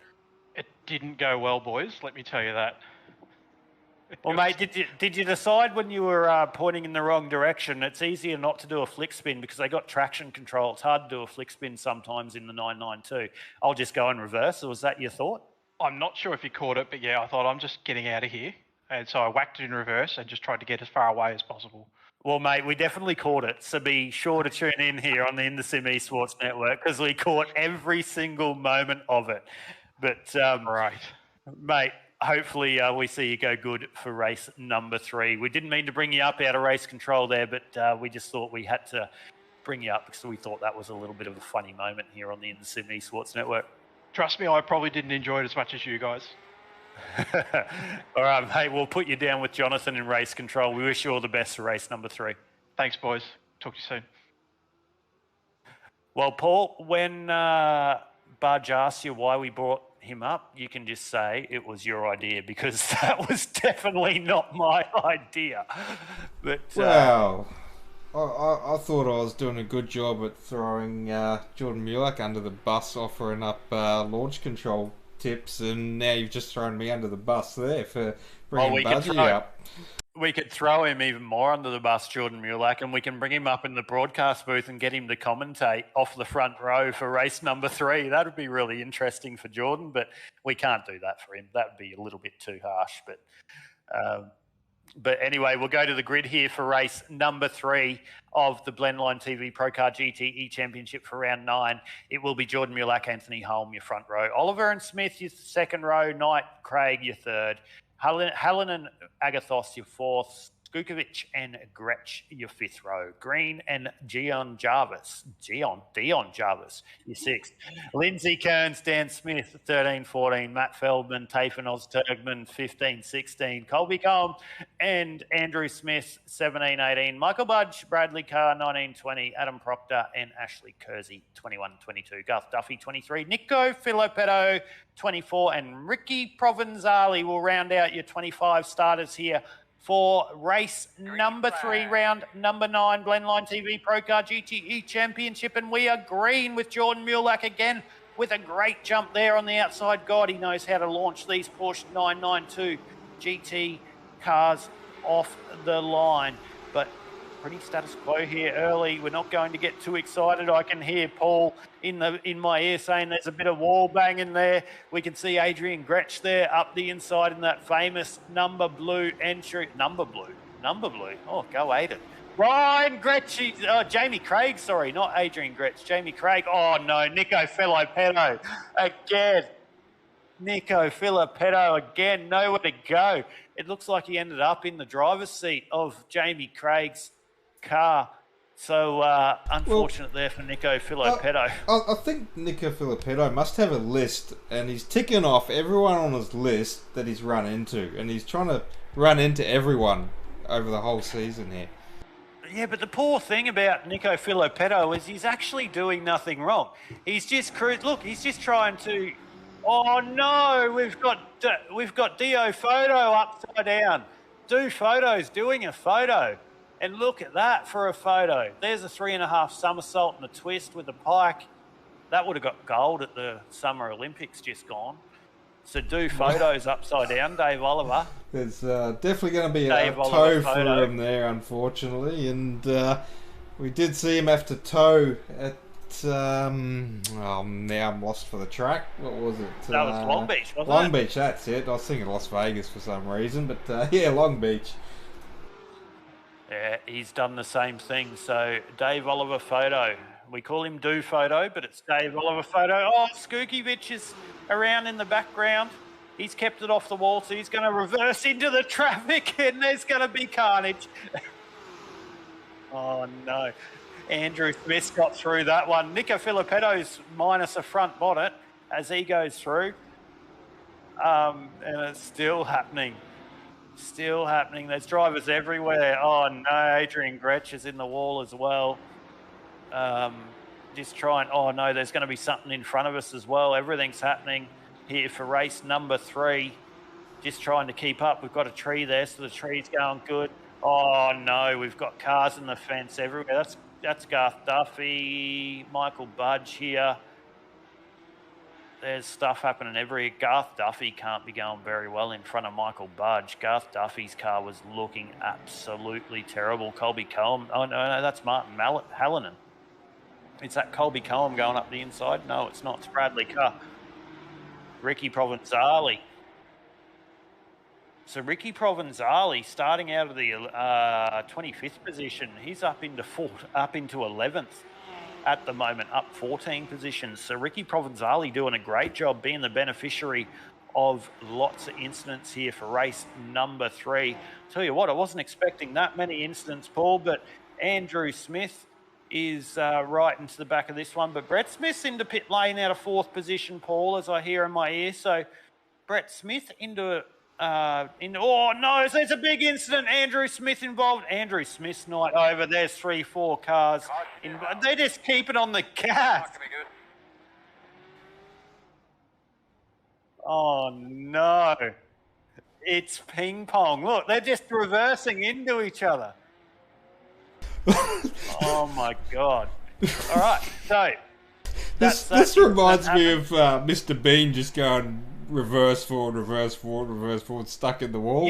It didn't go well, boys. Let me tell you that. Well, mate, did you decide when you were pointing in the wrong direction? It's easier not to do a flick spin because they got traction control. It's hard to do a flick spin sometimes in the 992. I'll just go in reverse. Or was that your thought? I'm not sure if you caught it, but yeah, I thought I'm just getting out of here. And so I whacked it in reverse and just tried to get as far away as possible. Well, mate, we definitely caught it. So be sure to tune in here on the Intersim Esports Network, because we caught every single moment of it. But, right, mate, hopefully we see you go good for race number 3. We didn't mean to bring you up out of race control there, but we just thought we had to bring you up because we thought that was a little bit of a funny moment here on the Intersim Esports Network. Trust me, I probably didn't enjoy it as much as you guys. All right, mate, we'll put you down with Jonathan in race control. We wish you all the best for race number 3. Thanks, boys. Talk to you soon. Well, Paul, when Budge asks you why we brought him up, you can just say it was your idea, because that was definitely not my idea. But wow. I thought I was doing a good job at throwing Jordan Mulak under the bus, offering up launch control tips, and now you've just thrown me under the bus there for bringing Budgie up. We could throw him even more under the bus, Jordan Mulak, and we can bring him up in the broadcast booth and get him to commentate off the front row for race number 3. That would be really interesting for Jordan, but we can't do that for him. That would be a little bit too harsh. But anyway, we'll go to the grid here for race number 3 of the Blendline TV ProCar GTE Championship for round 9. It will be Jordan Mulak, Anthony Holm, your front row. Oliver and Smith, your second row. Knight, Craig, your third. Helen and Agathos, your fourth. Skukovic and Gretsch, your 5th row. Green and Dion Jarvis, your 6th. Lindsay Kearns, Dan Smith, 13-14. Matt Feldman, Tafen Ozturgman, 15-16. Colby Coleman and Andrew Smith, 17-18. Michael Budge, Bradley Carr, 19-20. Adam Proctor and Ashley Kersey, 21-22. Garth Duffy, 23. Nico Filipetto, 24. And Ricky Provenzali will round out your 25 starters here for race number 3, round number 9, Blendline TV ProCar GTE Championship. And we are green with Jordan Mulak again with a great jump there on the outside. God, he knows how to launch these Porsche 992 GT cars off the line. But pretty status quo here early. We're not going to get too excited. I can hear Paul in my ear saying there's a bit of wall banging there. We can see Adrian Gretsch there up the inside in that famous number blue entry. Number blue. Oh, go Aiden. Ryan Gretsch, Jamie Craig, sorry, not Adrian Gretsch, Jamie Craig. Oh no, Nico Filipetto again. Nico Filipetto again, nowhere to go. It looks like he ended up in the driver's seat of Jamie Craig's car. So unfortunate there for Nico Filipetto. I think Nico Filipetto must have a list, and he's ticking off everyone on his list that he's run into, and he's trying to run into everyone over the whole season here. Yeah, but the poor thing about Nico Filipetto is he's actually doing nothing wrong. He's just he's just trying to. Oh no, we've got Dio Photo upside down. Do Photo's doing a photo. And look at that for a photo. There's a 3.5 somersault and a twist with a pike. That would have got gold at the Summer Olympics just gone. So do Photo's upside down, Dave Oliver. There's definitely going to be a toe for him there, unfortunately. And we did see him have to tow at... now I'm lost for the track. What was it? That was Long Beach, wasn't it? Long Beach, that's it. I was thinking Las Vegas for some reason. But yeah, Long Beach. Yeah, he's done the same thing. So Dave Oliver Photo. We call him Do Photo, but it's Dave Oliver Photo. Oh, Skukovic is around in the background. He's kept it off the wall, so he's going to reverse into the traffic, and there's going to be carnage. Oh, no. Andrew Smith got through that one. Nico Filipetto's minus a front bonnet as he goes through. And it's still happening. Still happening. There's drivers everywhere. Oh, no. Adrian Gretsch is in the wall as well. Just trying. Oh, no, there's going to be something in front of us as well. Everything's happening here for race number 3. Just trying to keep up. We've got a tree there, so the tree's going good. Oh, no, we've got cars in the fence everywhere. That's Garth Duffy, Michael Budge here. There's stuff happening everywhere. Garth Duffy can't be going very well in front of Michael Budge. Garth Duffy's car was looking absolutely terrible. Colby Cohen. Oh, no, that's Martin Hallinan. It's that Colby Cohen going up the inside. No, it's not. It's Bradley Carr. Ricky Provenzali. So Ricky Provenzali starting out of the 25th position. He's up into 11th at the moment, up 14 positions. So Ricky Provenzali doing a great job being the beneficiary of lots of incidents here for race number 3. Tell you what, I wasn't expecting that many incidents, Paul, but Andrew Smith is right into the back of this one. But Brett Smith's into pit lane out of 4th position, Paul, as I hear in my ear. So Brett Smith into oh no, there's a big incident. Andrew Smith involved. Andrew Smith's not over. There's 3-4 cars. They just keep it on the gas. Oh no. It's ping pong. Look, they're just reversing into each other. Oh my God. All right, so this reminds me of Mr. Bean just going reverse forward, stuck in the wall.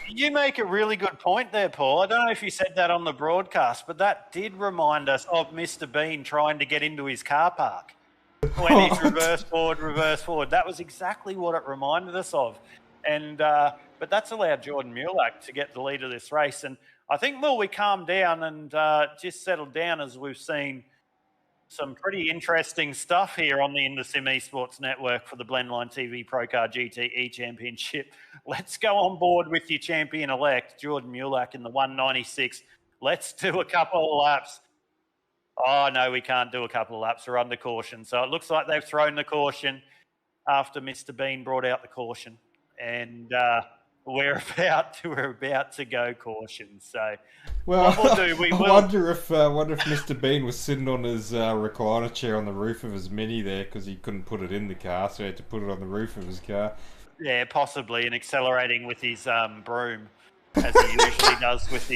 You make a really good point there, Paul. I don't know if you said that on the broadcast, but that did remind us of Mr. Bean trying to get into his car park when he's reverse forward. That was exactly what it reminded us of. And but that's allowed Jordan Mulak to get the lead of this race. And I think, we calmed down and just settled down as we've seen some pretty interesting stuff here on the InterSim Esports Network for the Blendline TV ProCar GTE Championship. Let's go on board with your champion-elect, Jordan Mulak, in the 196. Let's do a couple of laps. Oh, no, we can't do a couple of laps. We're under caution. So it looks like they've thrown the caution after Mr. Bean brought out the caution. And we're about to go caution. So well, what we'll do, we will... I wonder if Mr. Bean was sitting on his recliner chair on the roof of his Mini there because he couldn't put it in the car, so he had to put it on the roof of his car. Yeah, possibly, and accelerating with his broom, as he usually does with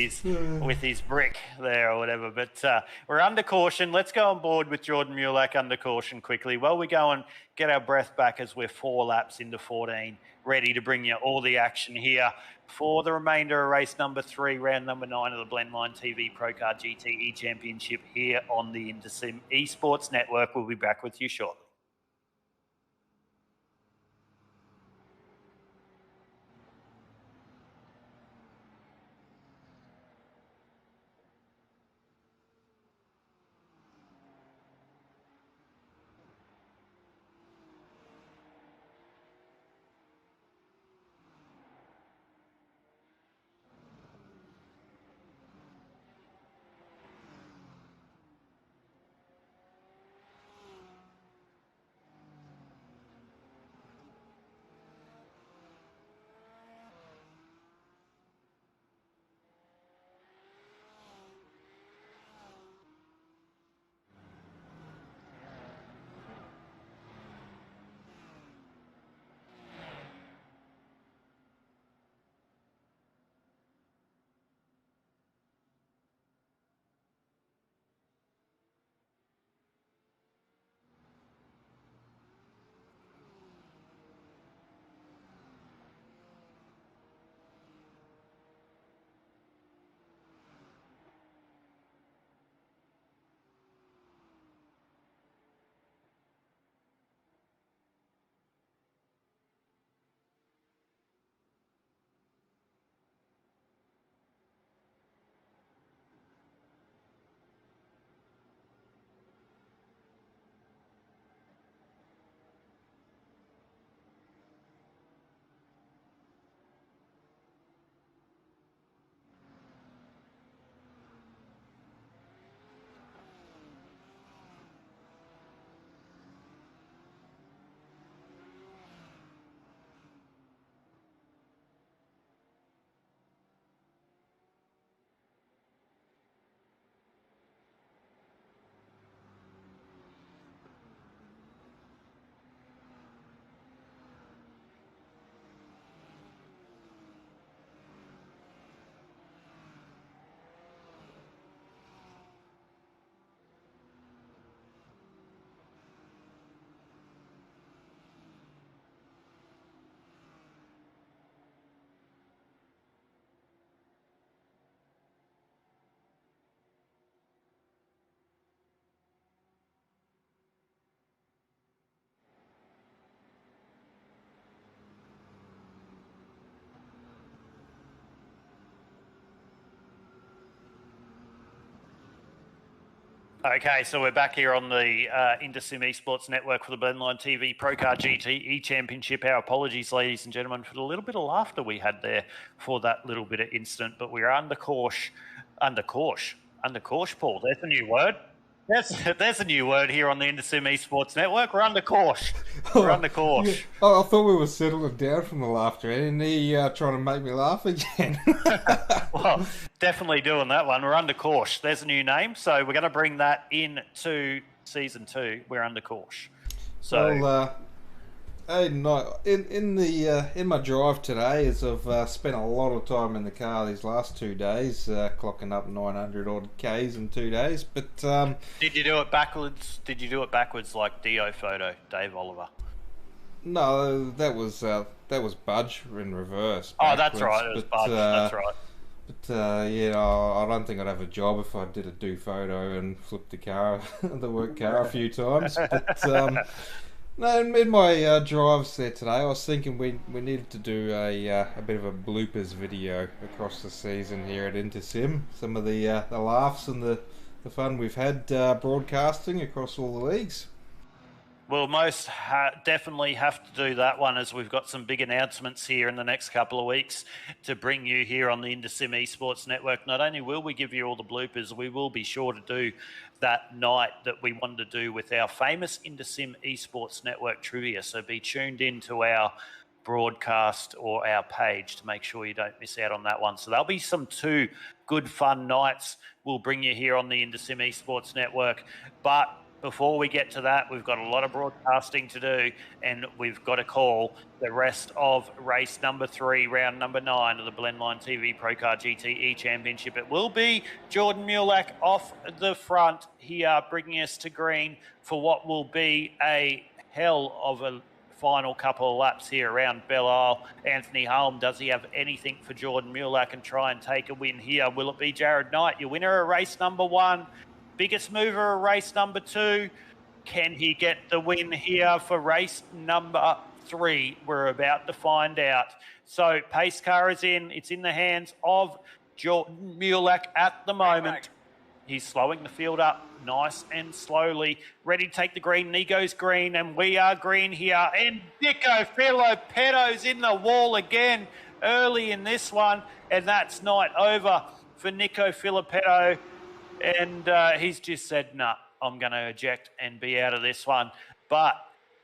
his brick there or whatever. But we're under caution. Let's go on board with Jordan Mulak under caution quickly. Well, we go and get our breath back as we're 4 laps into 14, ready to bring you all the action here for the remainder of race number 3, round number 9 of the Blendline TV ProCar GTE Championship here on the InterSim Esports Network. We'll be back with you shortly. Okay, so we're back here on the InterSim Esports Network for the Blendline TV ProCar GTE Championship. Our apologies, ladies and gentlemen, for the little bit of laughter we had there for that little bit of incident, but we're under caution, Paul. There's a new word. There's a new word here on the InterSim Esports Network. We're under caution. We're under caution. Yeah. Oh, I thought we were settling down from the laughter, and he trying to make me laugh again. Well, definitely doing that one. We're under caution. There's a new name, so we're going to bring that into season 2. We're under caution. So, well, in my drive today, as I've spent a lot of time in the car these last 2 days, clocking up 900 odd Ks in 2 days. But did you do it backwards? Did you do it backwards like Dio Photo, Dave Oliver? No, that was Budge in reverse. Oh, that's right. It was Budge. That's right. But yeah, I don't think I'd have a job if I did a do photo and flipped the car, the work car a few times. But no, in my drives there today, I was thinking we needed to do a bit of a bloopers video across the season here at InterSim. Some of the laughs and the the fun we've had broadcasting across all the leagues. We'll most definitely have to do that one, as we've got some big announcements here in the next couple of weeks to bring you here on the InterSim Esports Network. Not only will we give you all the bloopers, we will be sure to do that night that we wanted to do with our famous InterSim Esports Network trivia. So be tuned into our broadcast or our page to make sure you don't miss out on that one. So there'll be some 2 good fun nights we'll bring you here on the InterSim Esports Network. But before we get to that, we've got a lot of broadcasting to do, and we've got to call the rest of race number 3, round number 9 of the Blendline TV ProCar GT Championship. It will be Jordan Mulak off the front here, bringing us to green for what will be a hell of a final couple of laps here around Belle. Anthony Holm, does he have anything for Jordan Mulak and try and take a win here? Will it be Jared Knight, your winner of race number 1? Biggest mover of race number 2. Can he get the win here for race number 3? We're about to find out. So pace car is in. It's in the hands of Jordan Mulak at the moment. He's slowing the field up nice and slowly, ready to take the green, and he goes green, and we are green here. And Nico Filipetto's in the wall again early in this one, and that's night over for Nico Filipetto. And he's just said, nah, I'm going to eject and be out of this one. But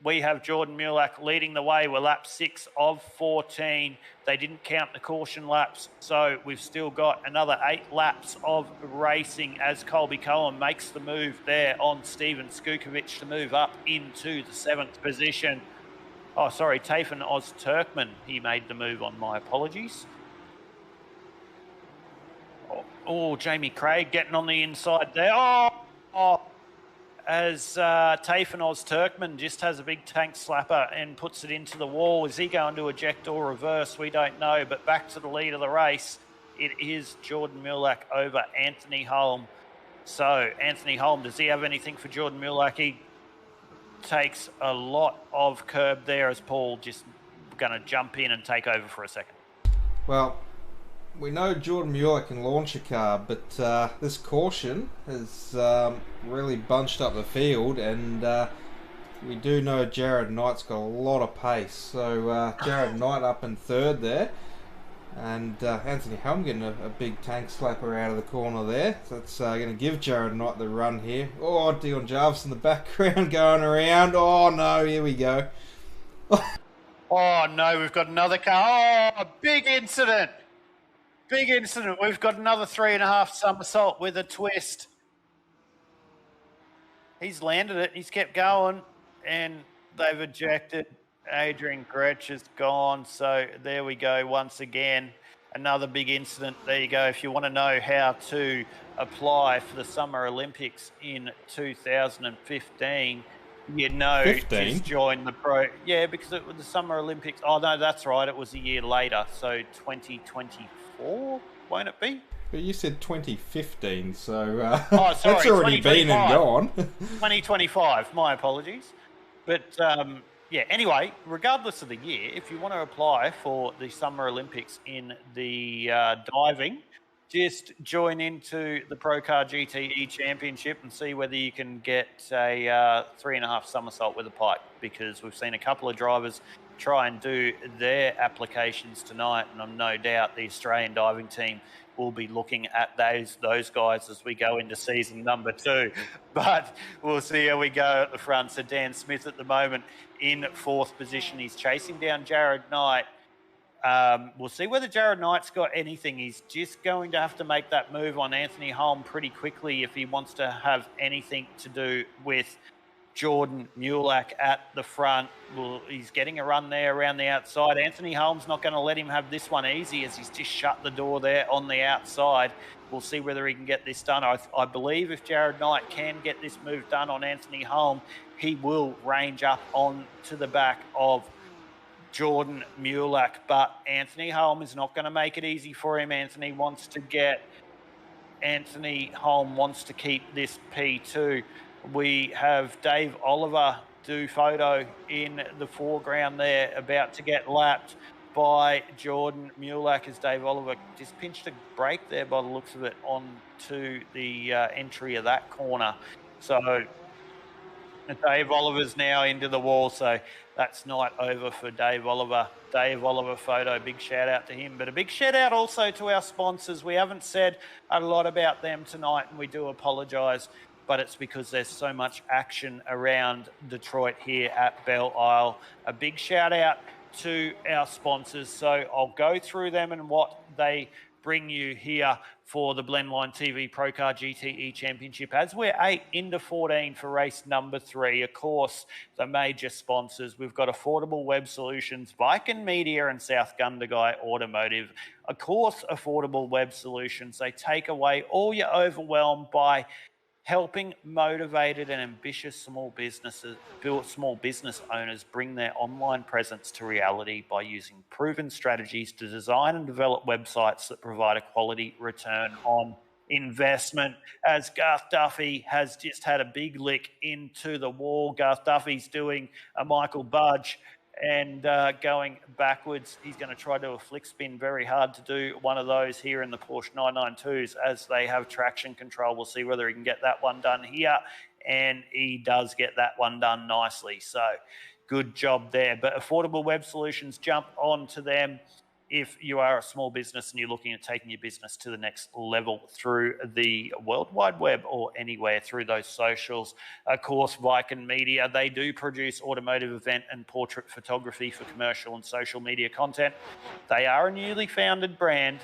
we have Jordan Mulak leading the way. We're lap 6 of 14. They didn't count the caution laps, so we've still got another 8 laps of racing as Colby Cohen makes the move there on Steven Skukovic to move up into the 7th position. Oh, sorry, Tayfun Oz-Turkman. He made the move on, my apologies. Oh, Jamie Craig getting on the inside there. As Tayfun Oz-Turkman just has a big tank slapper and puts it into the wall. Is he going to eject or reverse? We don't know. But back to the lead of the race, it is Jordan Mulak over Anthony Holm. So Anthony Holm, does he have anything for Jordan Mulak? He takes a lot of curb there, as Paul just going to jump in and take over for a second. Well, we know Jordan Mulak can launch a car, but this caution has really bunched up the field, and we do know Jared Knight's got a lot of pace. So Jared Knight up in 3rd there, and Anthony Helm getting a big tank slapper out of the corner there. So that's going to give Jared Knight the run here. Oh, Dion Jarvis in the background going around. Oh no, here we go. Oh no, we've got another car. Oh, big incident. Big incident. We've got another 3.5 somersault with a twist. He's landed it. He's kept going, and they've ejected. Adrian Gretsch is gone. So there we go once again. Another big incident. There you go. If you want to know how to apply for the Summer Olympics in 2015, you know, 15? just join the pro. Yeah, because it was the Summer Olympics. Oh, no, that's right. It was a year later. So 2024, won't it be? But you said 2015, so oh, sorry, that's already been and gone. 2025, my apologies. But yeah, anyway, regardless of the year, if you want to apply for the Summer Olympics in the diving, just join into the ProCar GT Championship and see whether you can get a 3.5 somersault with a pipe, because we've seen a couple of drivers try and do their applications tonight, and I'm no doubt the Australian diving team will be looking at those guys as we go into season number 2. But we'll see how we go at the front. So Dan Smith at the moment in 4th position. He's chasing down Jared Knight. We'll see whether Jared Knight's got anything. He's just going to have to make that move on Anthony Holm pretty quickly if he wants to have anything to do with Jordan Mulak at the front. Well, he's getting a run there around the outside. Anthony Holm's not going to let him have this one easy, as he's just shut the door there on the outside. We'll see whether he can get this done. I believe if Jared Knight can get this move done on Anthony Holm, he will range up on to the back of Jordan Mulak. But Anthony Holm is not going to make it easy for him. Anthony Holm wants to keep this P2. We have Dave Oliver do photo in the foreground there, about to get lapped. by Jordan Mulak as Dave Oliver just pinched a break there by the looks of it onto the entry of that corner. So Dave Oliver's now into the wall, so that's night over for Dave Oliver. Dave Oliver photo, big shout out to him, but a big shout out also to our sponsors. We haven't said a lot about them tonight, and we do apologise, but it's because there's so much action around Detroit here at Belle Isle. A big shout out to our sponsors, so I'll go through them and what they bring you here for the Blendline TV ProCar GTE Championship as we're 8 into 14 for race number 3. Of course, the major sponsors, we've got Affordable Web Solutions, Viking Media and South Gundagai Automotive. Of course, Affordable Web Solutions, they take away all your overwhelm by helping motivated and ambitious small business owners bring their online presence to reality by using proven strategies to design and develop websites that provide a quality return on investment. As Garth Duffy has just had a big lick into the wall, Garth Duffy's doing a Michael Budge and going backwards. He's going to try to do a flick spin. Very hard to do one of those here in the Porsche 992s as they have traction control. We'll see whether he can get that one done here, and he does get that one done nicely. So good job there. But Affordable Web Solutions, jump on to them if you are a small business and you're looking at taking your business to the next level through the World Wide Web or anywhere through those socials. Of course, Viking Media, they do produce automotive event and portrait photography for commercial and social media content. They are a newly founded brand.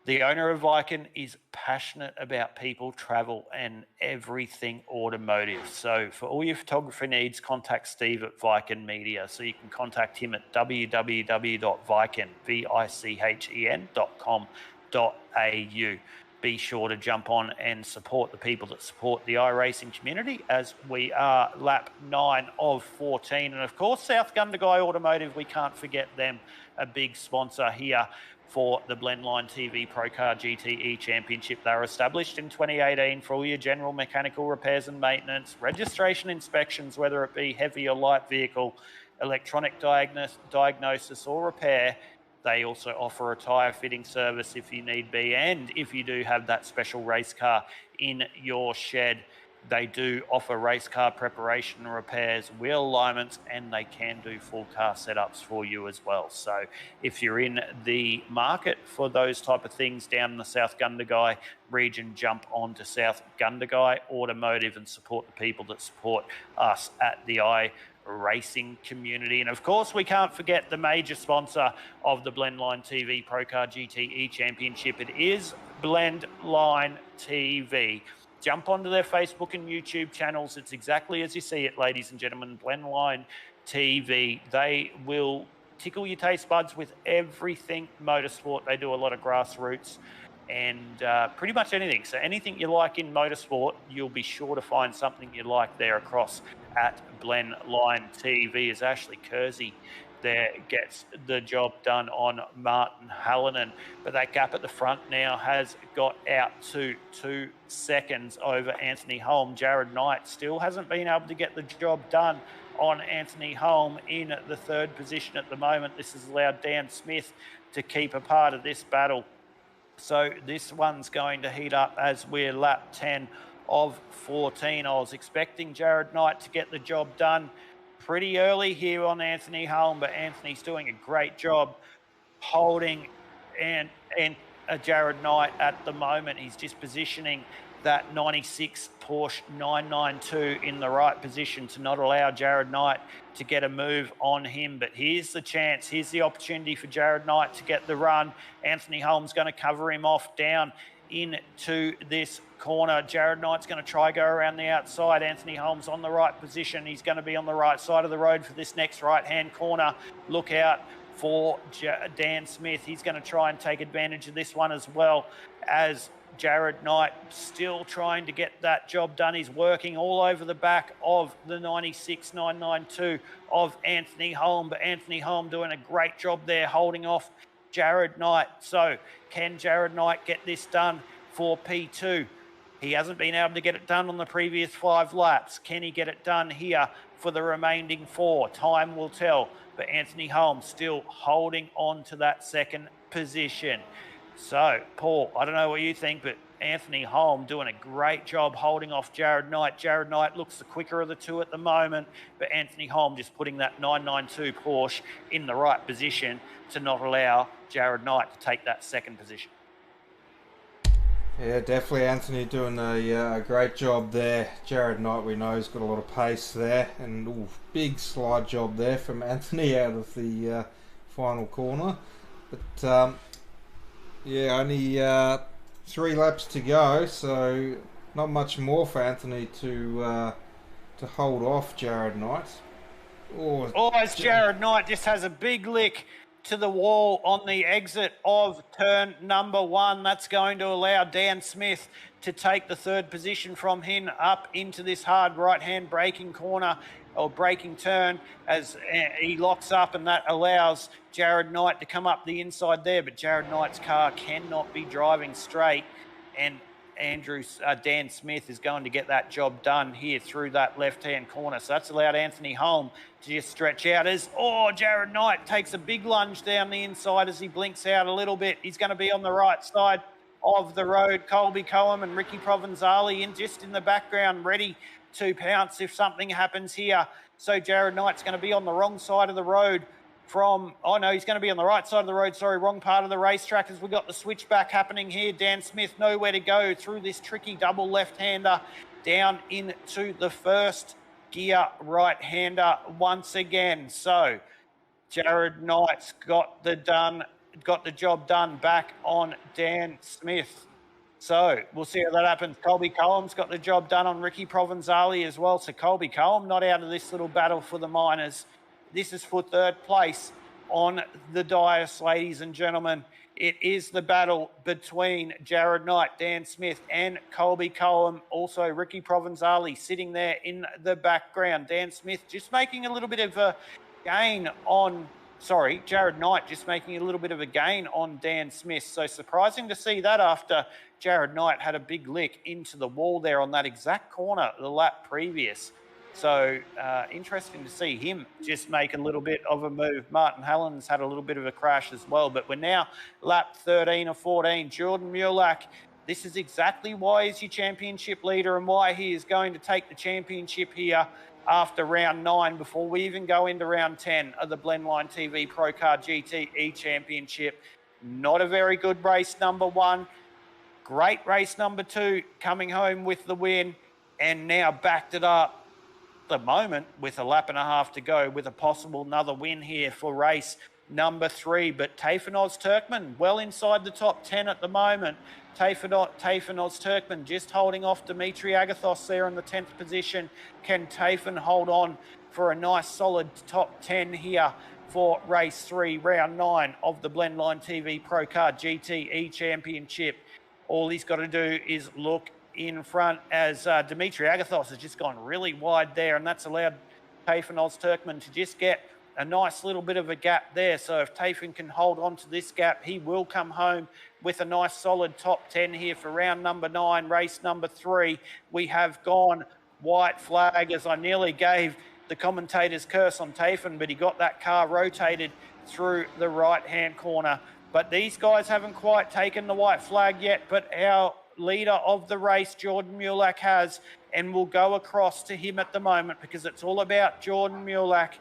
The owner of Viking is passionate about people, travel, and everything automotive. So for all your photography needs, contact Steve at Viking Media. So you can contact him at www.viken.com.au. Be sure to jump on and support the people that support the iRacing community as we are lap 9 of 14. And of course, South Gundagai Automotive, we can't forget them, a big sponsor here for the Blendline TV ProCar GTE Championship. They were established in 2018 for all your general mechanical repairs and maintenance, registration inspections, whether it be heavy or light vehicle, electronic diagnosis or repair. They also offer a tyre fitting service if you need be, and if you do have that special race car in your shed, they do offer race car preparation and repairs, wheel alignments, and they can do full car setups for you as well. So if you're in the market for those type of things down in the South Gundagai region, jump on to South Gundagai Automotive and support the people that support us at the iRacing community. And of course, we can't forget the major sponsor of the Blendline TV ProCar GTE Championship. It is Blendline TV. Jump onto their Facebook and YouTube channels. It's exactly as you see it, ladies and gentlemen. Blendline TV. They will tickle your taste buds with everything motorsport. They do a lot of grassroots and pretty much anything. So anything you like in motorsport, you'll be sure to find something you like there across at Blendline TV. As Ashley Kersey there gets the job done on Martin Hallinan. But that gap at the front now has got out to 2 seconds over Anthony Holm. Jared Knight still hasn't been able to get the job done on Anthony Holm in the 3rd position at the moment. This has allowed Dan Smith to keep a part of this battle. So this one's going to heat up as we're lap 10 of 14. I was expecting Jared Knight to get the job done pretty early here on Anthony Holm, but Anthony's doing a great job holding and Jared Knight at the moment. He's just positioning that 96 Porsche 992 in the right position to not allow Jared Knight to get a move on him. But here's the chance, here's the opportunity for Jared Knight to get the run. Anthony Holm's going to cover him off down into this corner. Jared Knight's going to try go around the outside. Anthony Holm's on the right position. He's going to be on the right side of the road for this next right-hand corner. Look out for Dan Smith. He's going to try and take advantage of this one as well, as Jared Knight still trying to get that job done. He's working all over the back of the 96 992 of Anthony Holm, but Anthony Holm doing a great job there holding off Jared Knight. So can Jared Knight get this done for P2? He hasn't been able to get it done on the previous 5 laps. Can he get it done here for the remaining 4? Time will tell. But Anthony Holmes still holding on to that second position. So, Paul, I don't know what you think, but Anthony Holm doing a great job holding off Jared Knight. Jared Knight looks the quicker of the two at the moment, but Anthony Holm just putting that 992 Porsche in the right position to not allow Jared Knight to take that second position. Yeah, definitely Anthony doing a great job there. Jared Knight, we know, has got a lot of pace there, and big slide job there from Anthony out of the final corner. But yeah, only 3 laps to go, so not much more for Anthony to hold off Jared Knight. As Jared Knight just has a big lick to the wall on the exit of turn number 1. That's going to allow Dan Smith to take the 3rd position from him up into this hard right-hand braking corner or braking turn as he locks up, and that allows Jared Knight to come up the inside there. But Jared Knight's car cannot be driving straight, and Dan Smith is going to get that job done here through that left-hand corner. So that's allowed Anthony Holm to just stretch out as, Jared Knight takes a big lunge down the inside as he blinks out a little bit. He's going to be on the right side of the road. Colby Cohen and Ricky Provenzali just in the background, ready to pounce if something happens here. So Jared Knight's going to be on the wrong side of the road he's going to be on the right side of the road, wrong part of the racetrack as we've got the switchback happening here. Dan Smith nowhere to go through this tricky double left-hander down into the first gear right-hander once again. So Jared Knight's got the job done back on Dan Smith. So we'll see how that happens. Colby Cohen's got the job done on Ricky Provenzali as well. So Colby Cohen not out of this little battle for the minors. This is for 3rd place on the dais, ladies and gentlemen. It is the battle between Jared Knight, Dan Smith, and Colby Cohen. Also, Ricky Provenzali sitting there in the background. Dan Smith just making a little bit of a gain on... Jared Knight just making a little bit of a gain on Dan Smith. So surprising to see that after Jared Knight had a big lick into the wall there on that exact corner the lap previous. So interesting to see him just make a little bit of a move. Martin Hallen's had a little bit of a crash as well, but we're now lap 13 or 14. Jordan Mulak, this is exactly why he's your championship leader and why he is going to take the championship here after round 9 before we even go into round 10 of the Blendline TV ProCar GTE Championship. Not a very good race, number 1. Great race, number 2, coming home with the win, and now backed it up the moment with a lap and a half to go with a possible another win here for race number 3. But Taifun Ozturkman well inside the top 10 at the moment. Taifun Ozturkman just holding off Dimitri Agathos there in the 10th position. Can Taifun hold on for a nice solid top 10 here for race 3, round 9 of the Blendline TV ProCar GTE Championship? All he's got to do is look in front as Dimitri Agathos has just gone really wide there, and that's allowed Taifun Ozturkman to just get a nice little bit of a gap there. So if Taifun can hold on to this gap, he will come home with a nice solid top 10 here for round number 9, race number 3. We have gone white flag as I nearly gave the commentator's curse on Taifun, but he got that car rotated through the right-hand corner. But these guys haven't quite taken the white flag yet, but our leader of the race, Jordan Mulak, has, and we'll go across to him at the moment because it's all about Jordan Mulak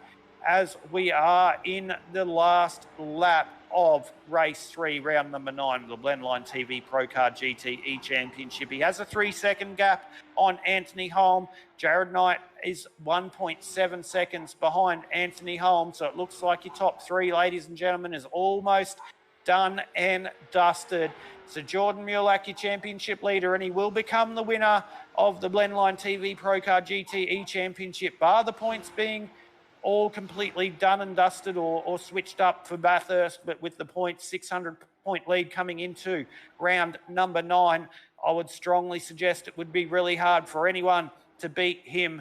as we are in the last lap of race 3, round number 9 of the Blendline TV ProCar GTE Championship. He has a 3-second gap on Anthony Holm. Jared Knight is 1.7 seconds behind Anthony Holm, so it looks like your top 3, ladies and gentlemen, is almost done and dusted. So Jordan Mulak, your championship leader, and he will become the winner of the Blendline TV ProCar GTE Championship, bar the points being all completely done and dusted or switched up for Bathurst, but with the points, 600-point lead coming into round number 9, I would strongly suggest it would be really hard for anyone to beat him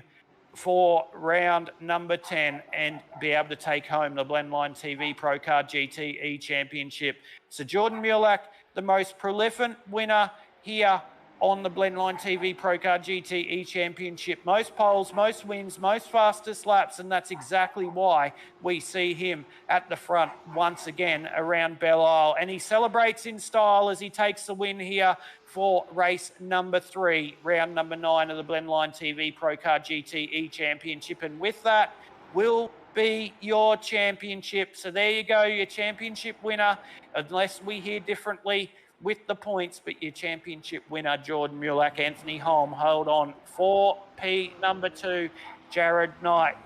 for round number 10 and be able to take home the Blendline TV ProCar GTE Championship. So Jordan Mulak, the most prolific winner here on the Blendline TV ProCar GTE Championship. Most poles, most wins, most fastest laps, and that's exactly why we see him at the front once again around Belle. And he celebrates in style as he takes the win here for race number 3, round number 9 of the Blendline TV ProCar GTE Championship. And with that will be your championship. So there you go, your championship winner, unless we hear differently with the points, but your championship winner, Jordan Mulak. Anthony Holm, hold on for P number 2, Jared Knight,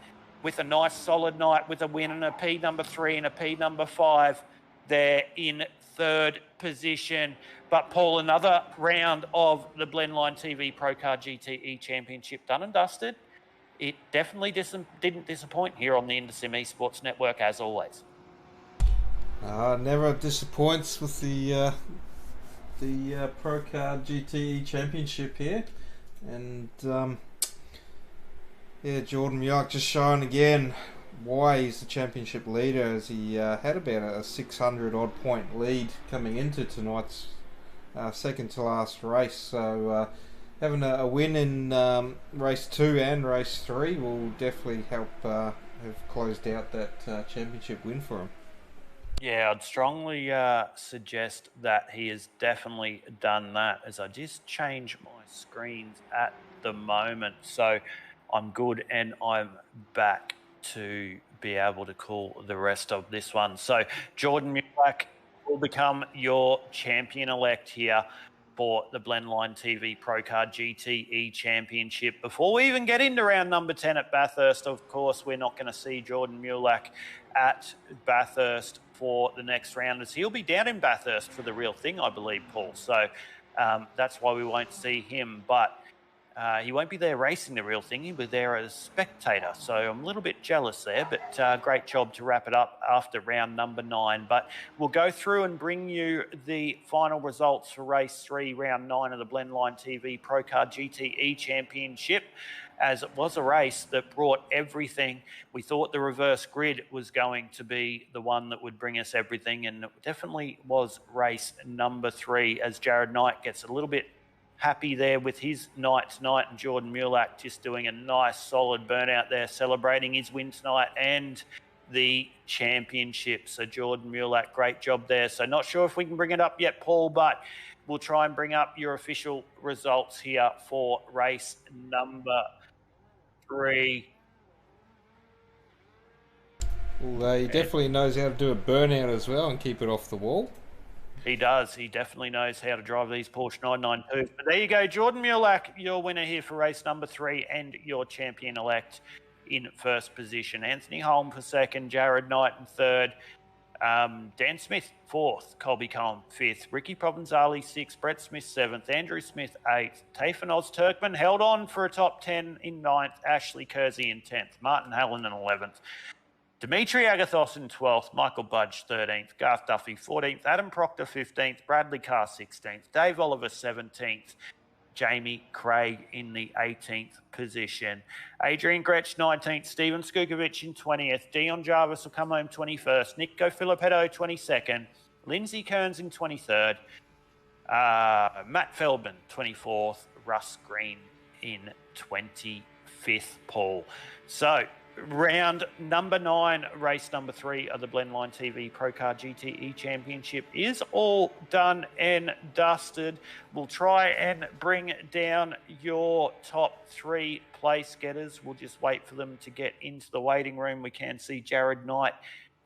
with a nice solid night with a win and a P number 3 and a P number 5 there in 3rd position. But Paul, another round of the Blendline TV ProCar GTE Championship done and dusted. It definitely didn't disappoint here on the InterSim Esports Network, as always. Never disappoints with the ProCar GTE Championship here, and yeah, Jordan Mulak just showing again why he's the championship leader, as he had about a 600 odd point lead coming into tonight's second to last race. So having a win in race 2 and race 3 will definitely help have closed out that championship win for him. Yeah, I'd strongly suggest that he has definitely done that, as I just change my screens at the moment. So I'm good and I'm back to be able to call the rest of this one. So Jordan Mulak will become your champion-elect here for the Blendline TV ProCar GTE Championship. Before we even get into round number 10 at Bathurst, of course, we're not going to see Jordan Mulak at Bathurst for the next round, as he'll be down in Bathurst for the real thing, I believe, Paul. So that's why we won't see him. But he won't be there racing the real thing. He'll be there as a spectator. So I'm a little bit jealous there, but great job to wrap it up after round number 9. But we'll go through and bring you the final results for race 3, round 9 of the Blendline TV ProCar GTE Championship, as it was a race that brought everything. We thought the reverse grid was going to be the one that would bring us everything, and it definitely was race number 3, as Jared Knight gets a little bit happy there with his night tonight, and Jordan Mulak just doing a nice solid burnout there, celebrating his win tonight and the championship. So Jordan Mulak, great job there. So not sure if we can bring it up yet, Paul, but we'll try and bring up your official results here for race number 3. Well, he definitely knows how to do a burnout as well and keep it off the wall. He does. He definitely knows how to drive these Porsche 992s. But there you go, Jordan Mulak, your winner here for race number 3 and your champion-elect in 1st position. Anthony Holm for 2nd, Jared Knight in 3rd, Dan Smith 4th, Colby Cohen 5th, Ricky Provenzali 6th, Brett Smith 7th, Andrew Smith 8th, Tafan Oz-Turkman held on for a top 10 in 9th, Ashley Kersey in 10th, Martin Hallen in 11th. Dimitri Agathos in 12th, Michael Budge 13th, Garth Duffy 14th, Adam Proctor 15th, Bradley Carr 16th, Dave Oliver 17th, Jamie Craig in the 18th position, Adrian Gretsch 19th, Stephen Skukovic in 20th, Dion Jarvis will come home 21st, Nico Filippetto 22nd, Lindsay Kearns in 23rd, Matt Feldman 24th, Russ Green in 25th, Paul. So round number 9, race number 3 of the Blendline TV ProCar GTE Championship is all done and dusted. We'll try and bring down your top 3 place getters. We'll just wait for them to get into the waiting room. We can see Jared Knight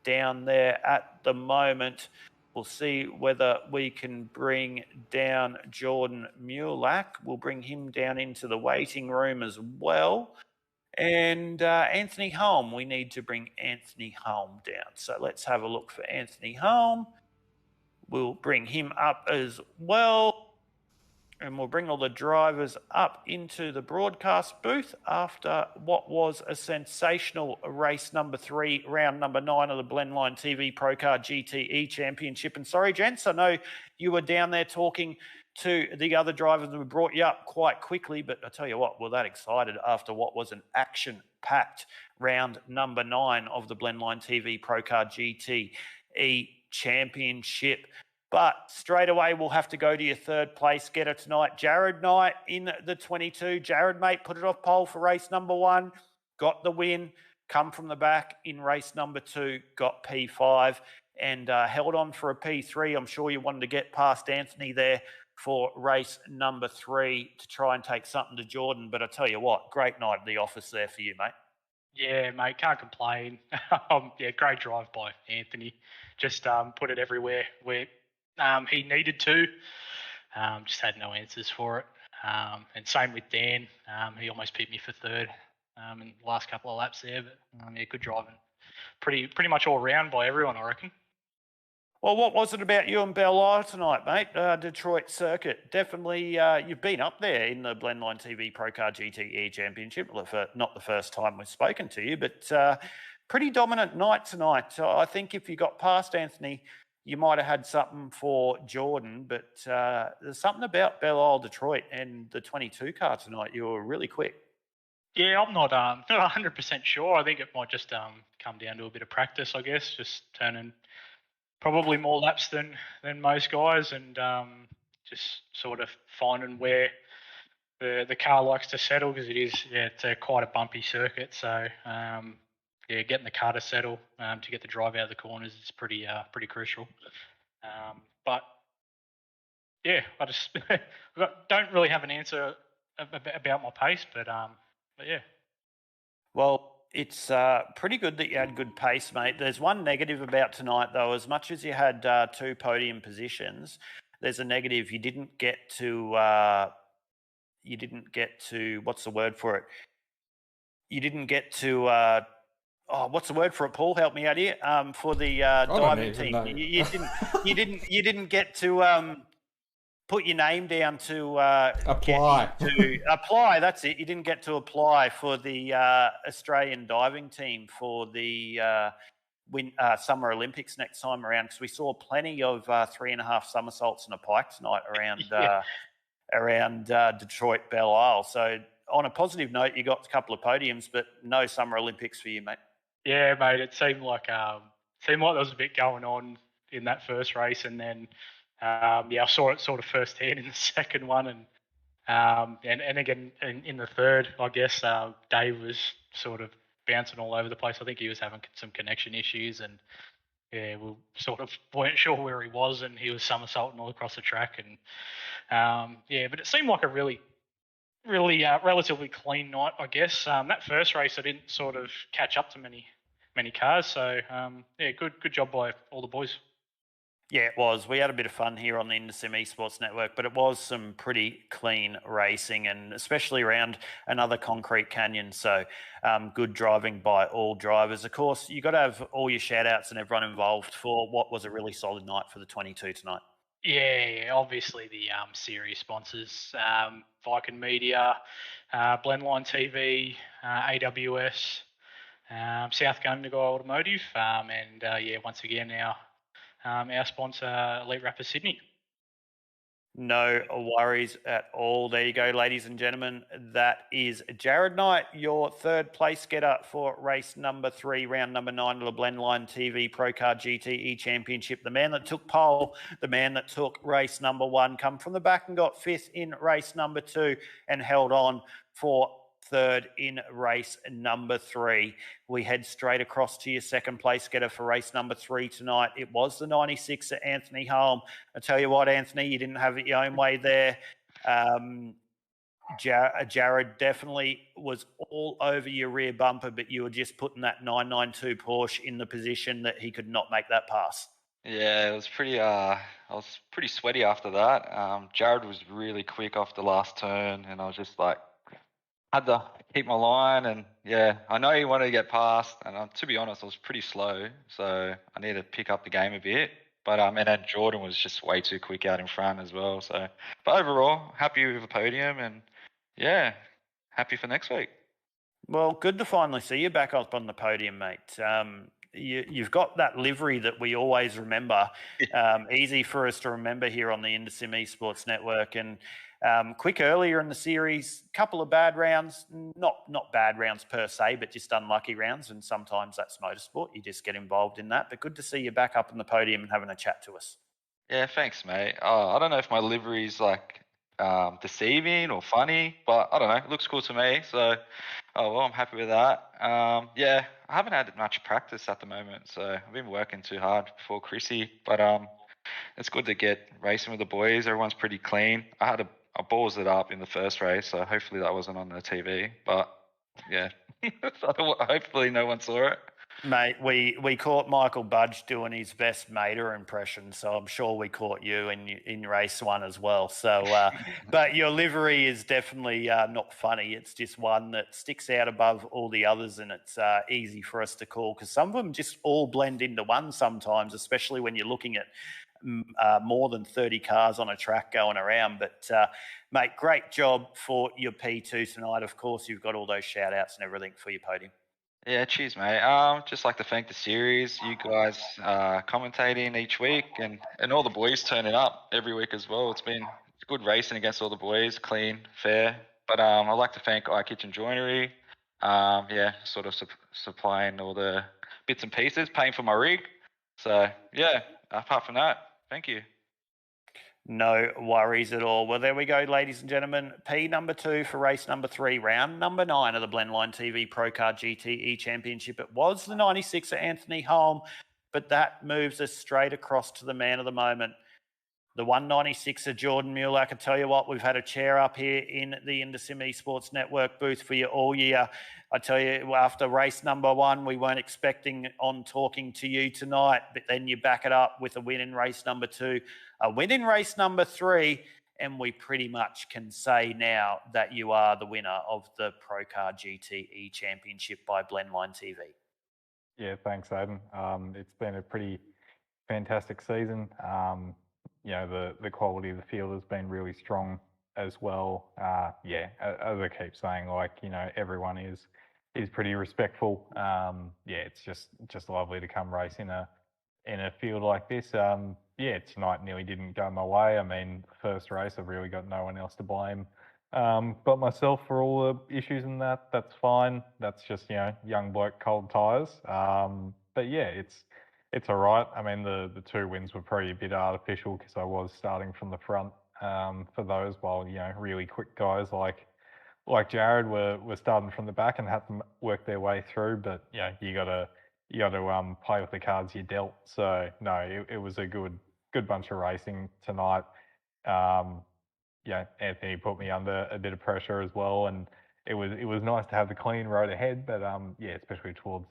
down there at the moment. We'll see whether we can bring down Jordan Mulak. We'll bring him down into the waiting room as well. And Anthony Holm, we need to bring Anthony Holm down. So let's have a look for Anthony Holm. We'll bring him up as well. And we'll bring all the drivers up into the broadcast booth after what was a sensational race number 3, round number 9 of the Blendline TV ProCar GTE Championship. And sorry, gents, I know you were down there talking to the other drivers and we brought you up quite quickly, but I tell you what, we're that excited after what was an action-packed round number 9 of the Blendline TV ProCar GTE Championship. But straight away, we'll have to go to your third place getter tonight. Jared Knight in the 22. Jared, mate, put it off pole for race number 1. Got the win. Come from the back in race number 2. Got P5 and held on for a P3. I'm sure you wanted to get past Anthony there for race number 3 to try and take something to Jordan. But I tell you what, great night at the office there for you, mate. Yeah, mate, can't complain. Yeah, great drive by Anthony. Just put it everywhere where he needed to. Just had no answers for it. And same with Dan. He almost beat me for third in the last couple of laps there. But yeah, good driving. Pretty much all round by everyone, I reckon. Well, what was it about you and Belle tonight, mate? Detroit Circuit. Definitely, you've been up there in the Blendline TV ProCar GTE Championship. Not the first time we've spoken to you, but pretty dominant night tonight. I think if you got past Anthony, you might have had something for Jordan, but there's something about Belle Detroit and the 22 car tonight. You were really quick. Yeah, I'm not 100% sure. I think it might just come down to a bit of practice, I guess, just turning probably more laps than most guys, and just sort of finding where the car likes to settle, because it's quite a bumpy circuit. So getting the car to settle to get the drive out of the corners is pretty crucial. But yeah, I just don't really have an answer about my pace, but yeah. Well, it's pretty good that you had good pace, mate. There's one negative about tonight, though. As much as you had 2 podium positions, there's a negative. You didn't get to what's the word for it? You didn't get to what's the word for it, Paul? Help me out here. For the diving team, you didn't get to put your name down to apply. Apply. That's it. You didn't get to apply for the Australian diving team for the Summer Olympics next time around, because we saw plenty of 3.5 somersaults and a pike tonight around Detroit Belle Isle. So on a positive note, you got a couple of podiums, but no Summer Olympics for you, mate. Yeah, mate. It seemed like there was a bit going on in that first race, and then I saw it sort of firsthand in the second one, and again in the third. I guess Dave was sort of bouncing all over the place. I think he was having some connection issues, and we sort of weren't sure where he was, and he was somersaulting all across the track, and but it seemed like a really relatively clean night, I guess. That first race, I didn't sort of catch up to many cars, so good job by all the boys. Yeah, it was. We had a bit of fun here on the InterSim Esports Network, but it was some pretty clean racing, and especially around another concrete canyon. So good driving by all drivers. Of course, you got to have all your shout-outs and everyone involved for what was a really solid night for the 22 tonight. Yeah, obviously the series sponsors, Viking Media, Blendline TV, AWS, South Gundagai Automotive, and once again our sponsor, Elite Rapper Sydney. No worries at all. There you go, ladies and gentlemen. That is Jared Knight, your third place getter for race number 3, round number 9 of the Blendline TV ProCar GTE Championship. The man that took pole, the man that took race number 1, come from the back and got 5th in race number 2 and held on for 3rd in race number 3. We head straight across to your second place getter for race number 3 tonight. It was the 96 at Anthony Holm. I tell you what, Anthony, you didn't have it your own way there. Jared definitely was all over your rear bumper, but you were just putting that 992 Porsche in the position that he could not make that pass. Yeah, it was pretty. I was pretty sweaty after that. Jared was really quick off the last turn, and I was just like, had to keep my line, and I know he wanted to get past, and to be honest, I was pretty slow, so I needed to pick up the game a bit. But and then Jordan was just way too quick out in front as well. So, but overall, happy with the podium, and happy for next week. Well, good to finally see you back up on the podium, mate. You've got that livery that we always remember. Easy for us to remember here on the InterSim Esports Network, and quick earlier in the series, couple of bad rounds, not bad rounds per se, but just unlucky rounds, and sometimes that's motorsport. You just get involved in that. But good to see you back up on the podium and having a chat to us. Yeah, thanks, mate. I don't know if my livery's like deceiving or funny, but I don't know. It looks cool to me, so well, I'm happy with that. Yeah, I haven't had much practice at the moment, so I've been working too hard before Chrissy. But it's good to get racing with the boys. Everyone's pretty clean. I balls it up in the first race, so hopefully that wasn't on the TV. But yeah, hopefully no one saw it. Mate, we caught Michael Budge doing his best Mater impression, so I'm sure we caught you in race one as well. So, but your livery is definitely not funny. It's just one that sticks out above all the others, and it's easy for us to call because some of them just all blend into one sometimes, especially when you're looking at more than 30 cars on a track going around. But mate, great job for your P2 tonight. Of course, you've got all those shout outs and everything for your podium. Yeah, cheers, mate. Just like to thank the series, you guys commentating each week, and all the boys turning up every week as well. It's good racing against all the boys, clean, fair. But I'd like to thank iKitchen Joinery. Yeah, sort of supplying all the bits and pieces, paying for my rig. So yeah, apart from that, thank you. No worries at all. Well, there we go, ladies and gentlemen. P number 2 for race number 3, round number 9 of the Blendline TV ProCar GTE Championship. It was the 96er Anthony Holm, but that moves us straight across to the man of the moment, the 196er Jordan Mueller. I can tell you what, we've had a chair up here in the Indosim Esports Network booth for you all year. I tell you, after race number 1, we weren't expecting on talking to you tonight, but then you back it up with a win in race number 2, a win in race number 3, and we pretty much can say now that you are the winner of the ProCar GTE Championship by Blendline TV. Yeah, thanks, Aidan. It's been a pretty fantastic season. You know, the quality of the field has been really strong as well. Yeah, as I keep saying, like, you know, everyone is pretty respectful. Yeah, it's just lovely to come race in a field like this. Yeah, tonight nearly didn't go my way. I mean, first race, I've really got no one else to blame but myself for all the issues in that. That's fine. That's just, you know, young bloke, cold tyres. But yeah, it's all right. I mean, the 2 wins were probably a bit artificial because I was starting from the front for those, while, you know, really quick guys like Jared were starting from the back and had to work their way through. But yeah, you got to play with the cards you're dealt. So no, it was a good bunch of racing tonight. Yeah, Anthony put me under a bit of pressure as well, and it was nice to have the clean road ahead. But yeah, especially towards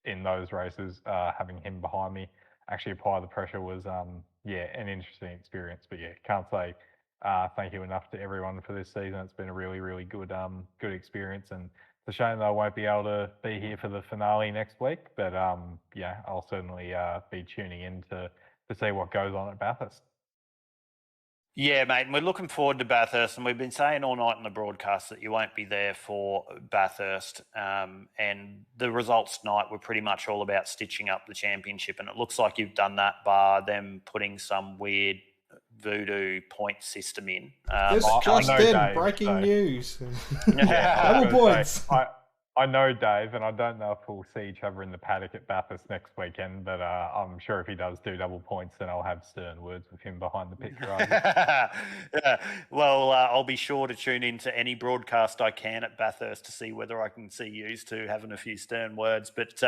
in those races, having him behind me actually apply the pressure was yeah, an interesting experience. But yeah, can't say thank you enough to everyone for this season. It's been a really good good experience, and it's a shame that I won't be able to be here for the finale next week. But yeah, I'll certainly be tuning in to see what goes on at Bathurst. Yeah, mate, and we're looking forward to Bathurst, and we've been saying all night in the broadcast that you won't be there for Bathurst, and the results tonight were pretty much all about stitching up the championship, and it looks like you've done that bar them putting some weird voodoo point system in. Just in, Dave, breaking news. Yeah, Double points. I know Dave, and I don't know if we'll see each other in the paddock at Bathurst next weekend, but I'm sure if he does do double points, then I'll have stern words with him behind the pit garage. Yeah. Well, I'll be sure to tune into any broadcast I can at Bathurst to see whether I can see you two having a few stern words. But,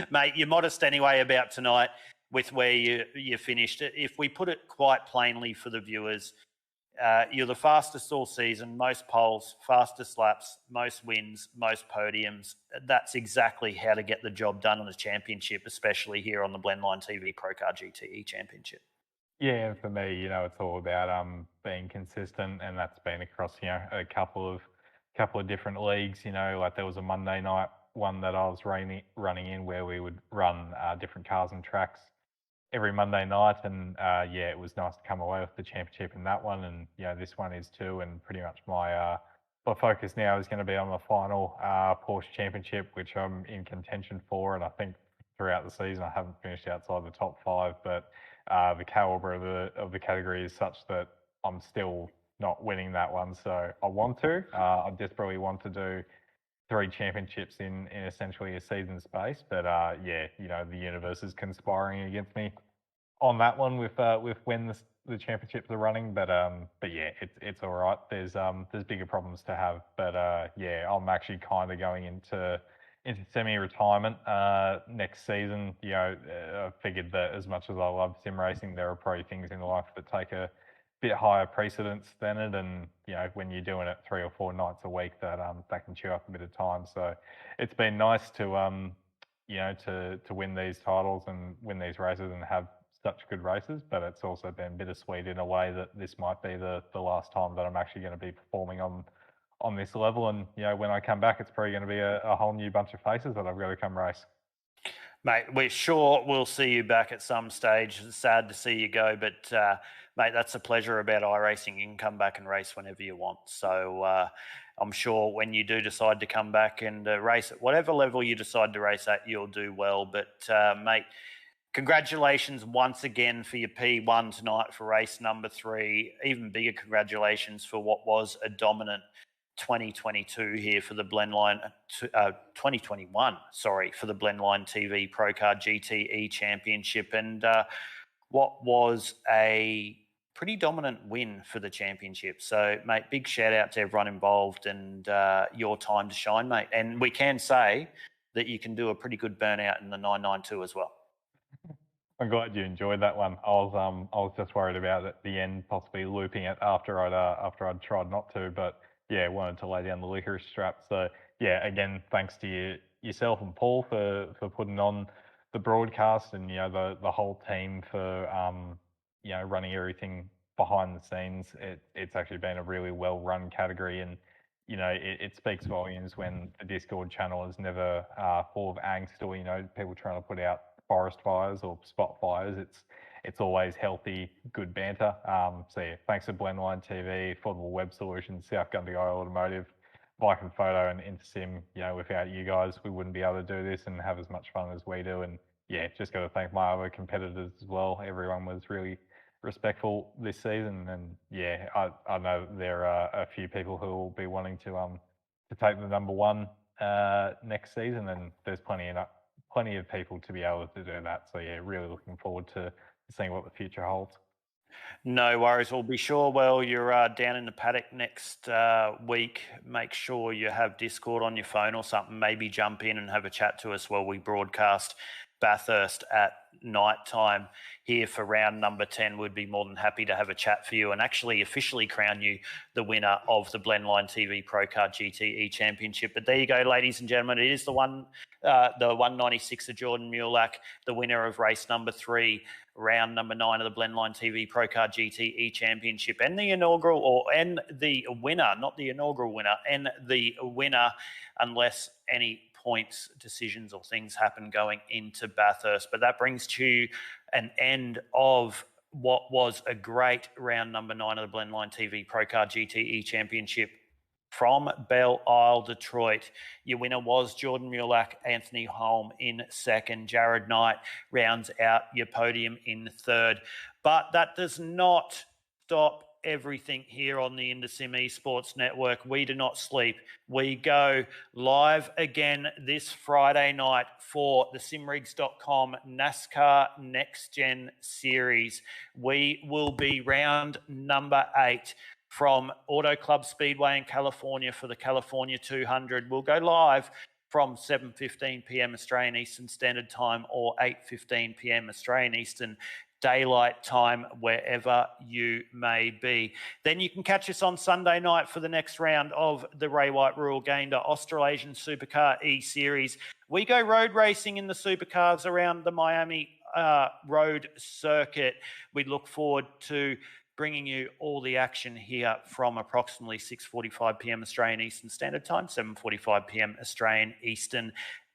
mate, you're modest anyway about tonight with where you finished. If we put it quite plainly for the viewers, you're the fastest all season, most poles, fastest laps, most wins, most podiums. That's exactly how to get the job done in the championship, especially here on the Blendline TV ProCar GTE Championship. Yeah, and for me, you know, it's all about being consistent, and that's been across, you know, a couple of different leagues. You know, like there was a Monday night one that I was running in where we would run different cars and tracks every Monday night, and yeah, it was nice to come away with the championship in that one, and you know, this one is too. And pretty much my focus now is going to be on the final Porsche Championship, which I'm in contention for, and I think throughout the season I haven't finished outside the top 5, but the caliber of the category is such that I'm still not winning that one. So I want to. I desperately want to do 3 championships in essentially a season space, but yeah, you know, the universe is conspiring against me on that one with when the championships are running, but yeah, it's all right. There's bigger problems to have, but yeah, I'm actually kind of going into semi-retirement next season. You know, I figured that as much as I love sim racing, there are probably things in life that take a bit higher precedence than it, and you know, when you're doing it 3 or 4 nights a week, that can chew up a bit of time. So it's been nice to you know, to win these titles and win these races and have such good races, but it's also been bittersweet in a way that this might be the last time that I'm actually going to be performing on this level. And you know, when I come back, it's probably going to be a whole new bunch of faces that I've got to come race. Mate, we're sure we'll see you back at some stage. It's sad to see you go, but mate, that's the pleasure about iRacing. You can come back and race whenever you want. So I'm sure when you do decide to come back and race at whatever level you decide to race at, you'll do well. But mate, congratulations once again for your P1 tonight for race number 3. Even bigger congratulations for what was a dominant 2022 here for the Blendline, 2021, sorry, for the Blendline TV ProCar GTE Championship, and what was a pretty dominant win for the championship. So, mate, big shout out to everyone involved and your time to shine, mate. And we can say that you can do a pretty good burnout in the 992 as well. I'm glad you enjoyed that one. I was just worried about at the end possibly looping it after I'd tried not to, but yeah, wanted to lay down the licorice strap. So yeah, again, thanks to yourself and Paul for putting on the broadcast, and you know, the whole team for you know, running everything behind the scenes. It's actually been a really well run category, and you know, it speaks volumes when the Discord channel is never full of angst or, you know, people trying to put out forest fires or spot fires. It's always healthy, good banter. So yeah, thanks to Blendline TV, Affordable Web Solutions, South Gundy Automotive, Bike and Photo, and Intersim. You know, without you guys, we wouldn't be able to do this and have as much fun as we do. And yeah, just got to thank my other competitors as well. Everyone was really respectful this season, and yeah, I know there are a few people who will be wanting to take the number 1 next season, and there's plenty of people to be able to do that. So yeah, really looking forward to seeing what the future holds. No worries. We'll be sure, well, you're down in the paddock next week. Make sure you have Discord on your phone or something. Maybe jump in and have a chat to us while we broadcast Bathurst at night time here for round number 10. We'd be more than happy to have a chat for you and actually officially crown you the winner of the Blendline TV ProCar GTE Championship. But there you go, ladies and gentlemen. It is the 196 of Jordan Mulak, the winner of race number 3, round number 9 of the Blendline TV ProCar GTE Championship, and the inaugural, and the winner, not the inaugural winner, and the winner, unless any points, decisions or things happen going into Bathurst. But that brings to an end of what was a great round number 9 of the Blendline TV ProCar GTE Championship from Belle Isle, Detroit. Your winner was Jordan Mulak, Anthony Holm in second. Jared Knight rounds out your podium in third. But that does not stop everything here on the Intersim Esports Network. We do not sleep. We go live again this Friday night for the simrigs.com NASCAR Next Gen Series. We will be round number 8 from Auto Club Speedway in California for the California 200. We'll go live from 7:15 p.m. Australian Eastern Standard Time or 8:15 p.m. Australian Eastern Daylight Time, wherever you may be. Then you can catch us on Sunday night for the next round of the Ray White Rural Gander Australasian Supercar E-Series. We go road racing in the supercars around the Miami road circuit. We look forward to bringing you all the action here from approximately 6:45 p.m. Australian Eastern Standard Time, 7:45 p.m. Australian Eastern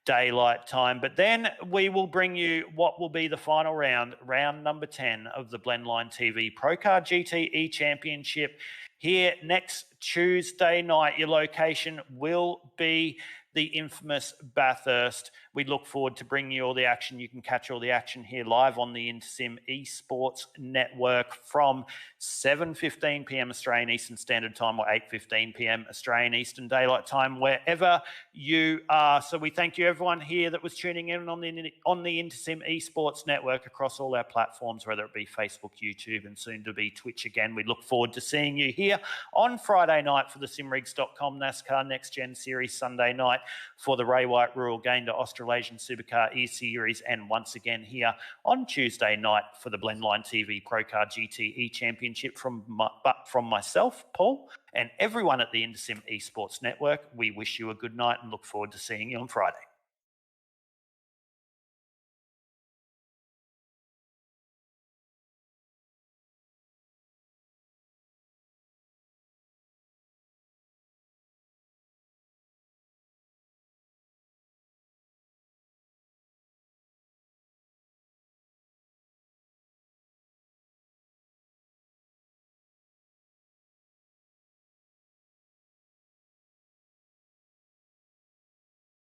Daylight Time. But then we will bring you what will be the final round, round number 10 of the Blendline TV ProCar GTE Championship here next Tuesday night. Your location will be the infamous Bathurst. We look forward to bringing you all the action. You can catch all the action here live on the Intersim Esports Network from 7:15 p.m. Australian Eastern Standard Time or 8:15 p.m. Australian Eastern Daylight Time, wherever you are. So we thank you, everyone here that was tuning in on the Intersim Esports Network across all our platforms, whether it be Facebook, YouTube, and soon to be Twitch again. We look forward to seeing you here on Friday night for the simrigs.com NASCAR Next Gen Series, Sunday night for the Ray White Rural Gain to Australasian Supercar E-Series, and once again here on Tuesday night for the Blendline TV ProCar GT Championship from myself, Paul, and everyone at the Intersim Esports Network. We wish you a good night and look forward to seeing you on Friday.